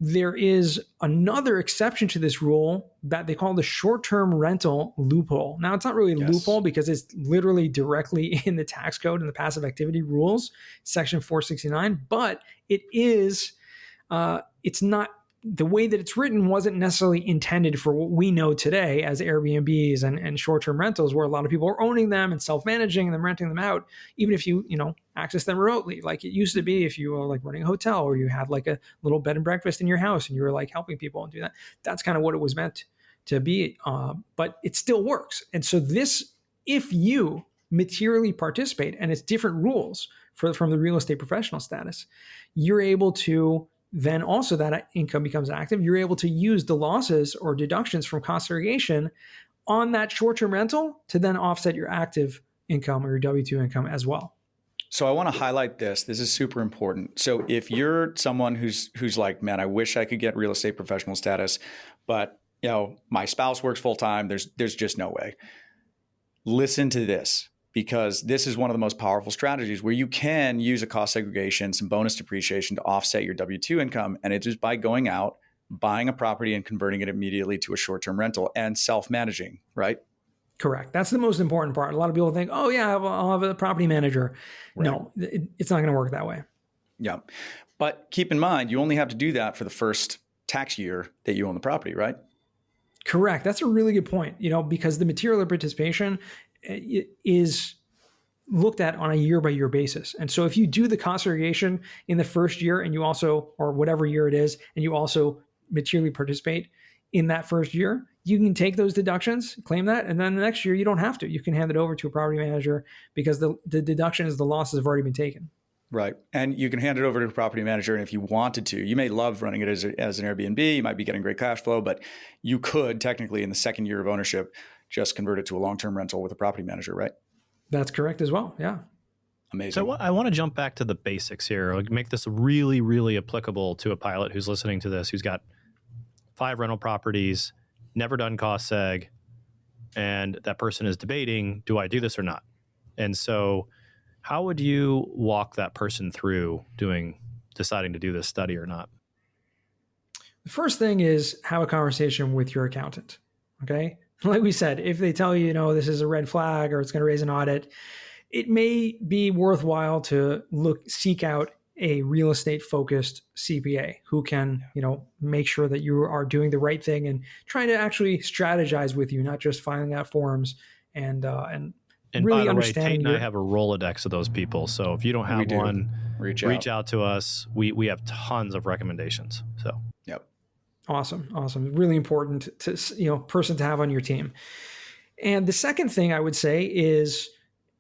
there is another exception to this rule that they call the short-term rental loophole. Now, it's not really a loophole because it's literally directly in the tax code and the passive activity rules, section 469, but it is, it's not, the way that it's written wasn't necessarily intended for what we know today as Airbnbs and short-term rentals, where a lot of people are owning them and self-managing and then renting them out, even if you access them remotely. Like it used to be if you were like running a hotel or you had like a little bed and breakfast in your house and you were like helping people and do that. That's kind of what it was meant to be, but it still works. And so this, if you materially participate, and it's different rules from the real estate professional status, you're able to then also that income becomes active. You're able to use the losses or deductions from cost segregation on that short-term rental to then offset your active income or your W-2 income as well. So I want to highlight this. This is super important. So if you're someone who's like, man, I wish I could get real estate professional status, but my spouse works full time. There's just no way. Listen to this, because this is one of the most powerful strategies where you can use a cost segregation, some bonus depreciation to offset your W-2 income. And it is by going out, buying a property and converting it immediately to a short-term rental and self-managing, right? Correct. That's the most important part. A lot of people think, oh yeah, I'll have a property manager. Right. No, it's not going to work that way. Yeah. But keep in mind, you only have to do that for the first tax year that you own the property, right? Correct. That's a really good point, because the material participation is looked at on a year-by-year basis. And so if you do the cost segregation in the first year and you also, or whatever year it is, and you also materially participate in that first year, you can take those deductions, claim that, and then the next year you don't have to. You can hand it over to a property manager because the deduction is the losses have already been taken. Right. And you can hand it over to a property manager. And if you wanted to, you may love running it as an Airbnb. You might be getting great cash flow, but you could technically in the second year of ownership just convert it to a long-term rental with a property manager, right? That's correct as well. Yeah. Amazing. So I want to jump back to the basics here, like make this really, really applicable to a pilot who's listening to this, who's got 5 rental properties, never done cost seg, and that person is debating, do I do this or not? And so how would you walk that person through deciding to do this study or not? The first thing is have a conversation with your accountant. Okay. Like we said, if they tell you, this is a red flag or it's going to raise an audit, it may be worthwhile to seek out a real estate focused CPA who can, make sure that you are doing the right thing and trying to actually strategize with you, not just filling out forms and really by the way, understanding. Tate and I have a Rolodex of those people. So if you don't have one, reach out to us. We have tons of recommendations. So, yep. Awesome. Really important to, person to have on your team. And the second thing I would say is,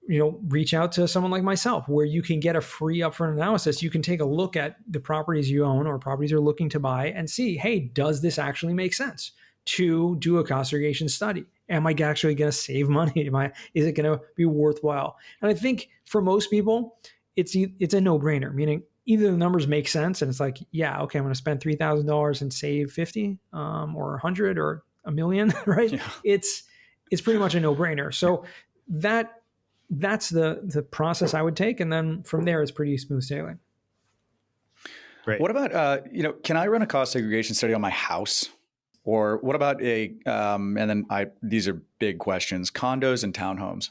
reach out to someone like myself where you can get a free upfront analysis. You can take a look at the properties you own or properties you're looking to buy and see, hey, does this actually make sense to do a cost segregation study? Am I actually going to save money? Is it going to be worthwhile? And I think for most people, it's a no-brainer, meaning either the numbers make sense and it's like, yeah, okay, I'm going to spend $3,000 and save 50 or 100 or $1 million, right? Yeah. It's pretty much a no-brainer. So that's the process I would take. And then from there, it's pretty smooth sailing. Great. What about, can I run a cost segregation study on my house? Or what about these are big questions, condos and townhomes.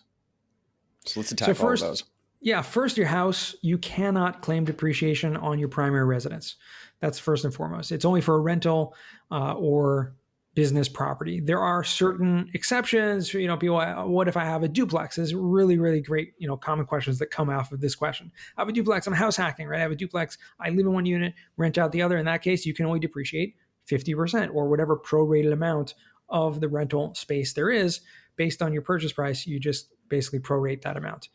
So let's attack all of those. Yeah, first, your house, you cannot claim depreciation on your primary residence. That's first and foremost. It's only for a rental or business property. There are certain exceptions. People, what if I have a duplex? There's really, really great, common questions that come off of this question. I have a duplex. I'm house hacking, right? I have a duplex. I live in one unit, rent out the other. In that case, you can only depreciate 50% or whatever prorated amount of the rental space there is based on your purchase price. You just basically prorate that amount.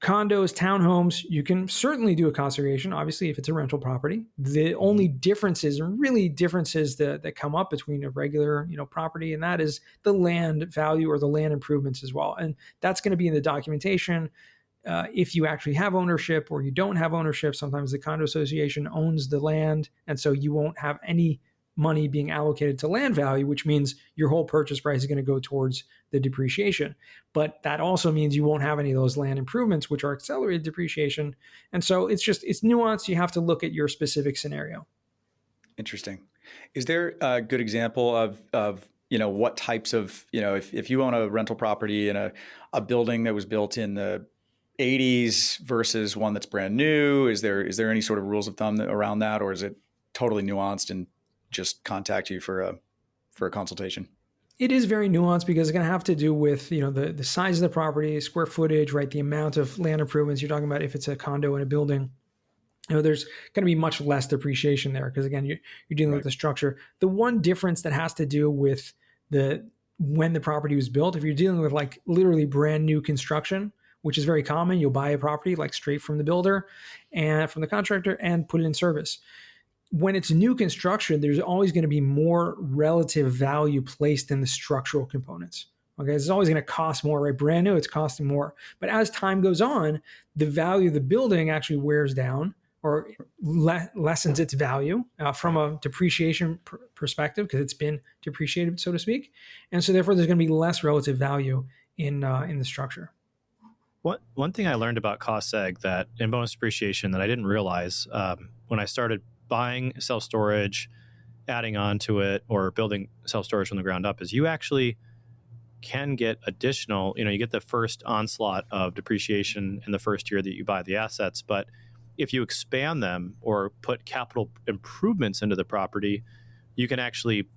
Condos, townhomes, you can certainly do a cost segregation, obviously, if it's a rental property. The only differences that come up between a regular, property, and that is the land value or the land improvements as well. And that's going to be in the documentation. If you actually have ownership or you don't have ownership, sometimes the condo association owns the land. And so you won't have any money being allocated to land value, which means your whole purchase price is going to go towards the depreciation. But that also means you won't have any of those land improvements, which are accelerated depreciation. And so it's nuanced. You have to look at your specific scenario. Interesting. Is there a good example of what types of, if you own a rental property in a building that was built in the 80s versus one that's brand new? Is there any sort of rules of thumb around that, or is it totally nuanced and just contact you for a consultation? It is very nuanced because it's going to have to do with, the size of the property, square footage, right? The amount of land improvements you're talking about. If it's a condo in a building, there's going to be much less depreciation there because, again, you're dealing with the structure. The one difference that has to do with when the property was built, if you're dealing with like literally brand new construction, which is very common, you'll buy a property like straight from the builder and from the contractor and put it in service. When it's new construction, there's always going to be more relative value placed in the structural components. Okay, it's always going to cost more, right? Brand new, it's costing more. But as time goes on, the value of the building actually wears down or lessens its value from a depreciation perspective because it's been depreciated, so to speak. And so therefore, there's going to be less relative value in the structure. One thing I learned about cost seg that in bonus depreciation that I didn't realize when I started buying self-storage, adding on to it, or building self-storage from the ground up is you actually can get additional, you get the first onslaught of depreciation in the first year that you buy the assets. But if you expand them or put capital improvements into the property, you can actually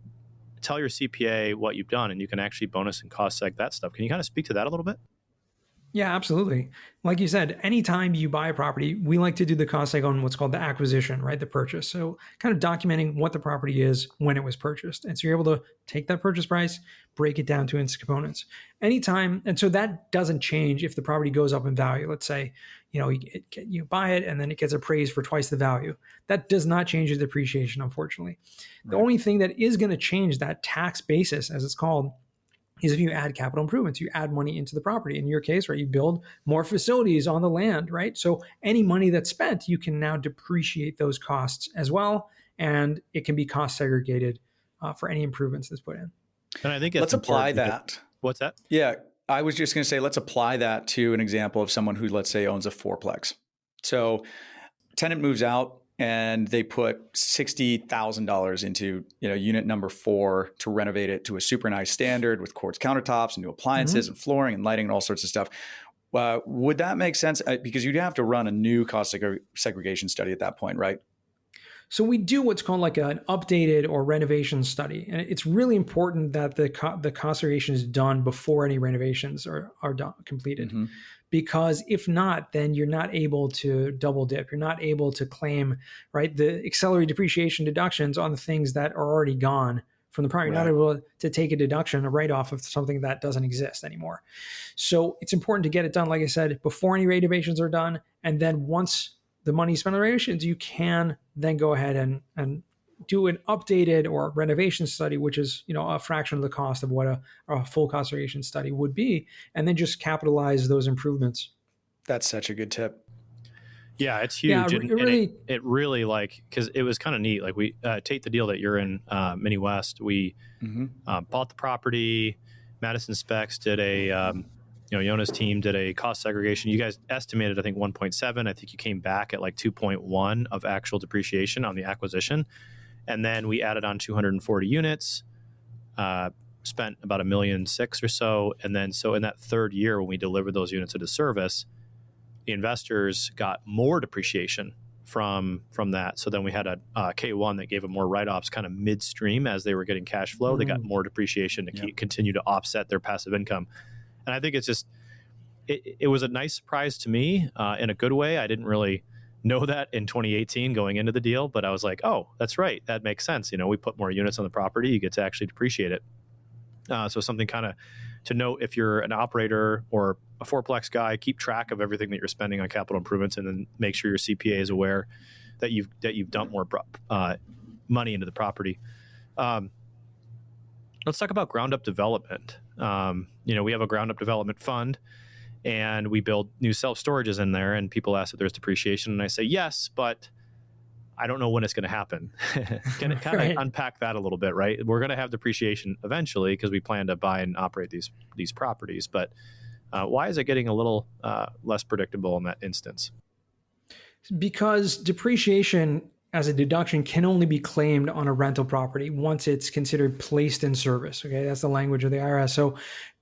tell your CPA what you've done and you can actually bonus and cost seg that stuff. Can you kind of speak to that a little bit? Yeah, absolutely. Like you said, anytime you buy a property, we like to do the cost seg on what's called the acquisition, right? The purchase. So kind of documenting what the property is when it was purchased. And so you're able to take that purchase price, break it down to its components. Anytime. And so that doesn't change if the property goes up in value. Let's say, you buy it and then it gets appraised for twice the value. That does not change the depreciation, unfortunately. Right. The only thing that is going to change that tax basis, as it's called, is if you add capital improvements, you add money into the property. In your case, right, you build more facilities on the land, right? So any money that's spent, you can now depreciate those costs as well, and it can be cost segregated for any improvements that's put in. And I think let's apply that. What's that? Yeah, I was just going to say, let's apply that to an example of someone who, let's say, owns a fourplex. So tenant moves out, and they put $60,000 into unit number 4 to renovate it to a super nice standard with quartz countertops and new appliances and flooring and lighting and all sorts of stuff. Would that make sense? Because you'd have to run a new cost segregation study at that point, right? So we do what's called like an updated or renovation study. And it's really important that the cost segregation is done before any renovations are completed. Mm-hmm. Because if not, then you're not able to double dip. You're not able to claim, right, the accelerated depreciation deductions on the things that are already gone from the prior. You're not able to take a deduction, a write-off of something that doesn't exist anymore. So it's important to get it done, like I said, before any renovations are done. And then once the money is spent on renovations, you can then go ahead and do an updated or renovation study, which is, a fraction of the cost of what a full cost segregation study would be, and then just capitalize those improvements. That's such a good tip. Yeah, it's huge. Yeah, it really because it was kind of neat. Like we take the deal that you're in, Mini West. We bought the property. Madison Specs did a, Yona's team did a cost segregation. You guys estimated, I think, 1.7. I think you came back at like 2.1 of actual depreciation on the acquisition. And then we added on 240 units, spent about $1.6 million or so. And then so in that third year, when we delivered those units into service, the investors got more depreciation from that. So then we had a K1 that gave them more write-offs kind of midstream as they were getting cash flow. They got more depreciation to continue to offset their passive income. And I think it's just, it was a nice surprise to me in a good way. I didn't really know that in 2018 going into the deal, but I was like, oh, that's right. That makes sense. We put more units on the property, you get to actually depreciate it. So something kind of to note, if you're an operator or a fourplex guy, keep track of everything that you're spending on capital improvements, and then make sure your CPA is aware that you've dumped more money into the property. Let's talk about ground up development. We have a ground up development fund, and we build new self-storages in there, and people ask if there's depreciation, and I say yes, but I don't know when it's going to happen. Can it kind of unpack that a little bit, right? We're going to have depreciation eventually because we plan to buy and operate these properties, but why is it getting a little less predictable in that instance? Because depreciation as a deduction can only be claimed on a rental property once it's considered placed in service. Okay, that's the language of the IRS. So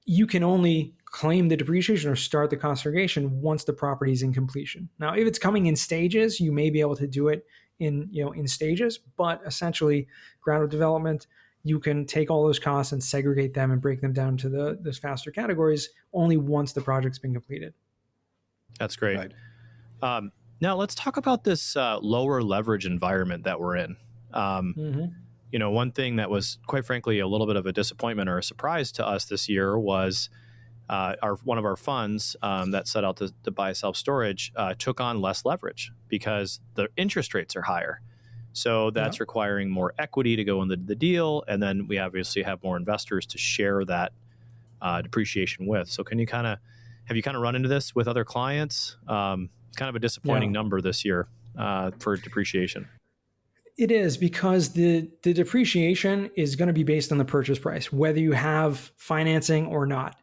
you can only claim the depreciation or start the conservation once the property is in completion. Now, if it's coming in stages, you may be able to do it in stages, but essentially ground up development, you can take all those costs and segregate them and break them down to the faster categories only once the project's been completed. That's great. Right. Now let's talk about this lower leverage environment that we're in. One thing that was quite frankly a little bit of a disappointment or a surprise to us this year was one of our funds that set out to buy self-storage took on less leverage because the interest rates are higher. So that's requiring more equity to go into the deal. And then we obviously have more investors to share that depreciation with. So have you kind of run into this with other clients? Kind of a disappointing number this year for depreciation. It is, because the depreciation is going to be based on the purchase price, whether you have financing or not.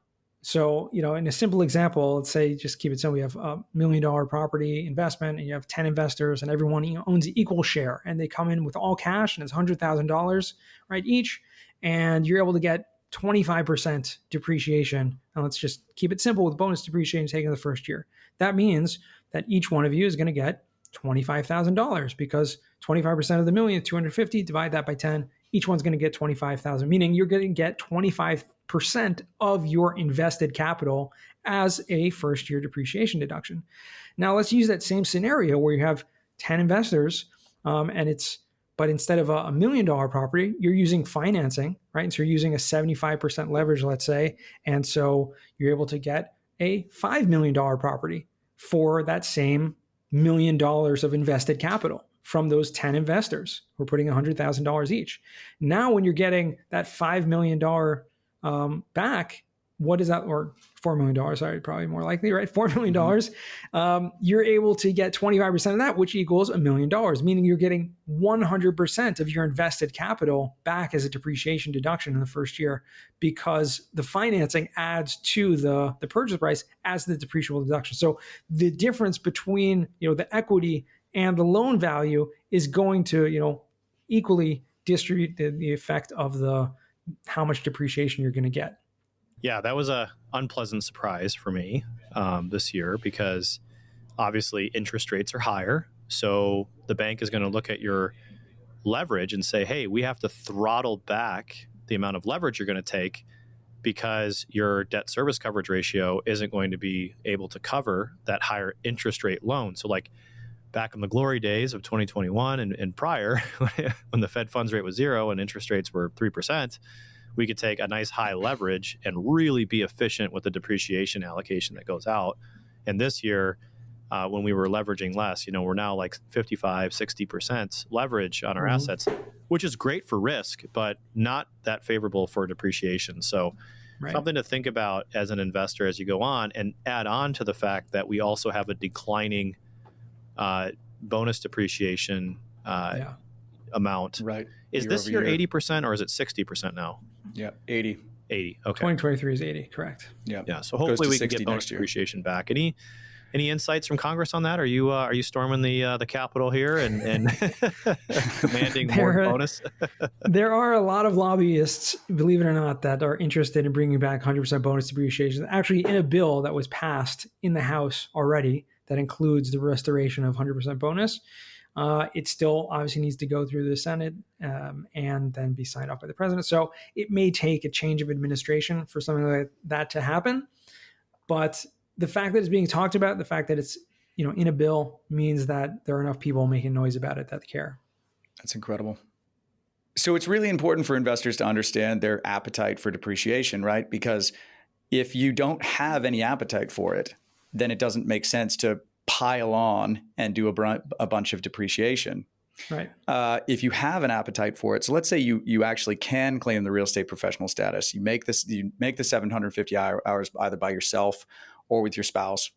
So, in a simple example, let's say, just keep it simple, you have a $1 million property investment and you have 10 investors and everyone owns an equal share, and they come in with all cash and it's $100,000 right each, and you're able to get 25% depreciation. And let's just keep it simple with bonus depreciation taken the first year. That means that each one of you is going to get $25,000, because 25% of the million, 250, divide that by 10, each one's going to get 25,000, meaning you're going to get 25% of your invested capital as a first year depreciation deduction. Now let's use that same scenario where you have 10 investors, but instead of a $1 million property, you're using financing, right? And so you're using a 75% leverage, let's say. And so you're able to get a $5 million property for that same $1 million of invested capital from those 10 investors who are putting $100,000 each. Now, when you're getting that $5 million back, what is that? Or $4 million, sorry, probably more likely, right? $4 million. You're able to get 25% of that, which equals $1 million, meaning you're getting 100% of your invested capital back as a depreciation deduction in the first year, because the financing adds to the purchase price as the depreciable deduction. So the difference between, the equity and the loan value is going to, equally distribute the effect of how much depreciation you're going to get. Yeah, that was a unpleasant surprise for me this year, because obviously interest rates are higher. So the bank is going to look at your leverage and say, hey, we have to throttle back the amount of leverage you're going to take, because your debt service coverage ratio isn't going to be able to cover that higher interest rate loan. So like back in the glory days of 2021 and prior, when the Fed funds rate was 0 and interest rates were 3%, we could take a nice high leverage and really be efficient with the depreciation allocation that goes out. And this year, when we were leveraging less, we're now like 55, 60% leverage on our assets, which is great for risk, but not that favorable for depreciation. So something to think about as an investor as you go on, and add on to the fact that we also have a declining bonus depreciation amount. Right. Is this year 80% or is it 60% now? Yeah, 80. 80. Okay. 2023 is 80, correct. Yeah. So hopefully we can get bonus depreciation back. Any insights from Congress on that? Are you storming the Capitol here and demanding more bonus? There are a lot of lobbyists, believe it or not, that are interested in bringing back 100% bonus depreciation. Actually, in a bill that was passed in the House already that includes the restoration of 100% bonus. It still obviously needs to go through the Senate and then be signed off by the president. So it may take a change of administration for something like that to happen. But the fact that it's being talked about, the fact that it's in a bill means that there are enough people making noise about it that care. That's incredible. So it's really important for investors to understand their appetite for depreciation, right? Because if you don't have any appetite for it, then it doesn't make sense to pile on and do a bunch of depreciation. Right. If you have an appetite for it, so let's say you actually can claim the real estate professional status. You make the 750 hours either by yourself or with your spouse.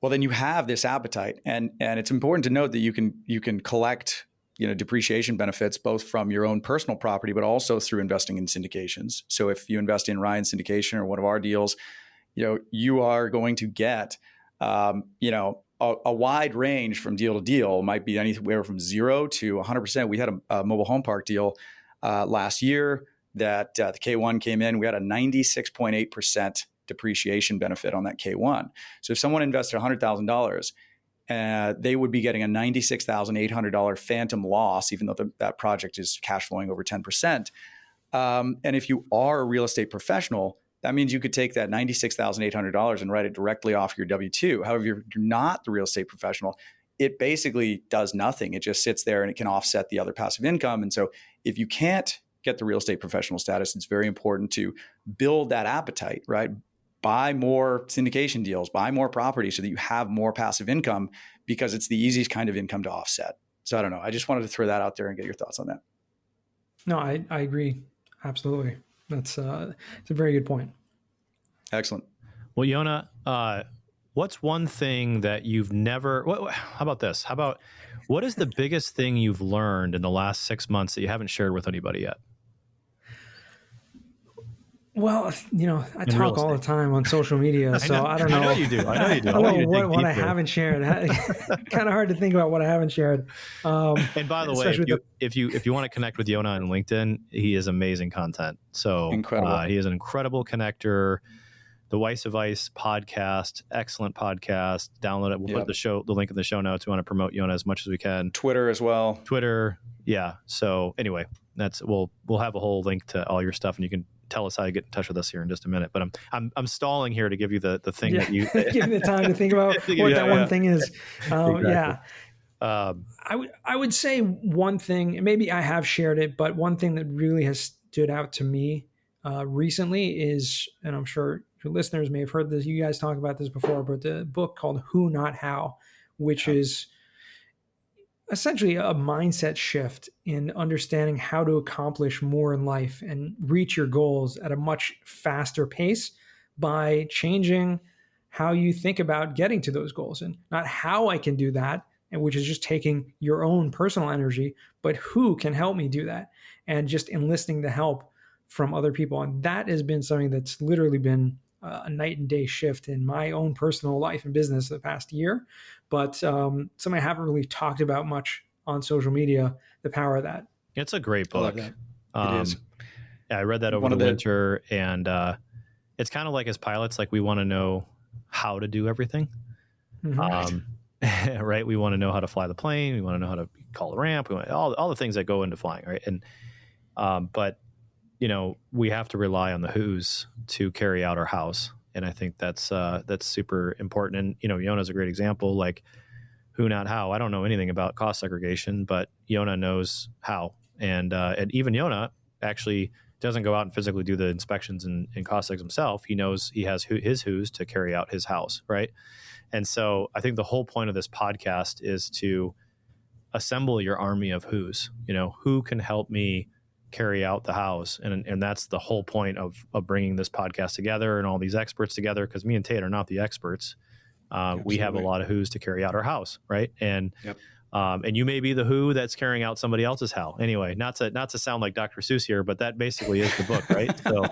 Well, then you have this appetite, and it's important to note that you can collect depreciation benefits both from your own personal property, but also through investing in syndications. So if you invest in Ryan Syndication or one of our deals, you are going to get a wide range from deal to deal. It might be anywhere from 0 to 100%. We had a mobile home park deal last year that the K1 came in. We had a 96.8% depreciation benefit on that K1. So if someone invested $100,000, they would be getting a $96,800 phantom loss, even though that project is cash flowing over 10%. And if you are a real estate professional, that means you could take that $96,800 and write it directly off your W-2. However, if you're not the real estate professional, it basically does nothing. It just sits there and it can offset the other passive income. And so if you can't get the real estate professional status, it's very important to build that appetite, right? Buy more syndication deals, buy more property so that you have more passive income, because it's the easiest kind of income to offset. So I don't know. I just wanted to throw that out there and get your thoughts on that. No, I agree. Absolutely. It's a very good point. Excellent. Well, Yona, what's one thing that you've never, how about this? What is the biggest thing you've learned in the last 6 months that you haven't shared with anybody yet? Well, I talk all the time on social media, so I don't know. I know you do. I don't know what I haven't shared. Kind of hard to think about what I haven't shared. And by the way, if you want to connect with Yona on LinkedIn, he is amazing content. So incredible. He is an incredible connector. The Weiss of Ice podcast, excellent podcast. Download it. We'll put the link in the show notes. We want to promote Yona as much as we can. Twitter as well. Twitter, yeah. So anyway, we'll have a whole link to all your stuff, and you can tell us how you get in touch with us here in just a minute. But I'm stalling here to give you the thing that you give me the time to think about what that one thing is. Exactly. Yeah. I would say one thing, maybe I have shared it, but one thing that really has stood out to me recently is, and I'm sure your listeners may have heard this, you guys talk about this before, but the book called Who Not How, which is essentially a mindset shift in understanding how to accomplish more in life and reach your goals at a much faster pace by changing how you think about getting to those goals, and not how I can do that, and which is just taking your own personal energy, but who can help me do that, and just enlisting the help from other people. And that has been something that's literally been a night and day shift in my own personal life and business the past year, but something I haven't really talked about much on social media, the power of that. It's a great book. It is. Yeah, I read that over the winter, and it's kind of like as pilots, like we want to know how to do everything. Mm-hmm. Right? We want to know how to fly the plane. We want to know how to call the ramp. We want all the things that go into flying, right? And but we have to rely on the who's to carry out our house. And I think that's super important. And, Yona's a great example, like who, not how. I don't know anything about cost segregation, but Yona knows how. And even Yona actually doesn't go out and physically do the inspections and cost segs himself. He knows he has his who's to carry out his house. Right. And so I think the whole point of this podcast is to assemble your army of who's, who can help me carry out the house. And that's the whole point of bringing this podcast together and all these experts together, because me and Tate are not the experts. We have a lot of who's to carry out our house, right? And and you may be the who that's carrying out somebody else's how. Anyway, not to sound like Dr. Seuss here, but that basically is the book, right? So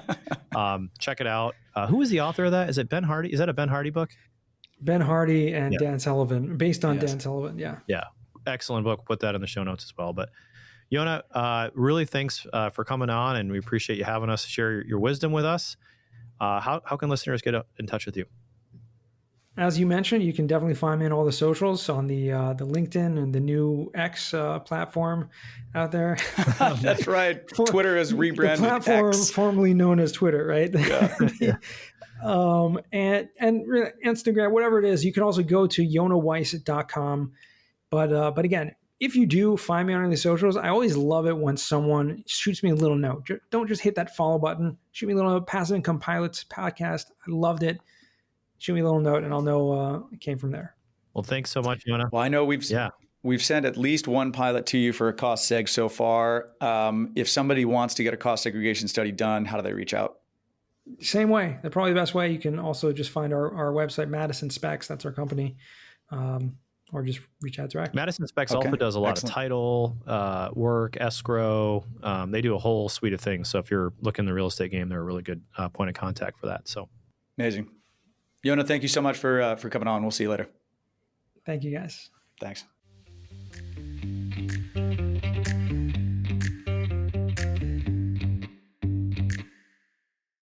check it out. Who is the author of that? Is it Ben Hardy? Is that a Ben Hardy book? Ben Hardy and Dan Sullivan, based on Yes. Dan Sullivan. Yeah. Yeah. Excellent book. Put that in the show notes as well. But Yona, really thanks for coming on, and we appreciate you having us share your wisdom with us. How can listeners get in touch with you? As you mentioned, you can definitely find me on all the socials, on the LinkedIn and the new X platform out there. That's right. Twitter is rebranded. The platform X. formerly known as Twitter, right? Yeah. And Instagram, whatever it is. You can also go to yonaweiss.com. But again, if you do find me on any of the socials, I always love it when someone shoots me a little note. Don't just hit that follow button. Shoot me a little note. Passive Income Pilots podcast. I loved it. Shoot me a little note, and I'll know it came from there. Well, thanks so much, Yona. Well, I know we've sent at least one pilot to you for a cost seg so far. If somebody wants to get a cost segregation study done, how do they reach out? Same way. They're probably the best way. You can also just find our website, Madison Specs. That's our company. Or just reach out direct. Madison Specs also does a lot of title work, escrow. They do a whole suite of things. So if you're looking in the real estate game, they're a really good point of contact for that. So amazing. Yona, thank you so much for coming on. We'll see you later. Thank you, guys. Thanks.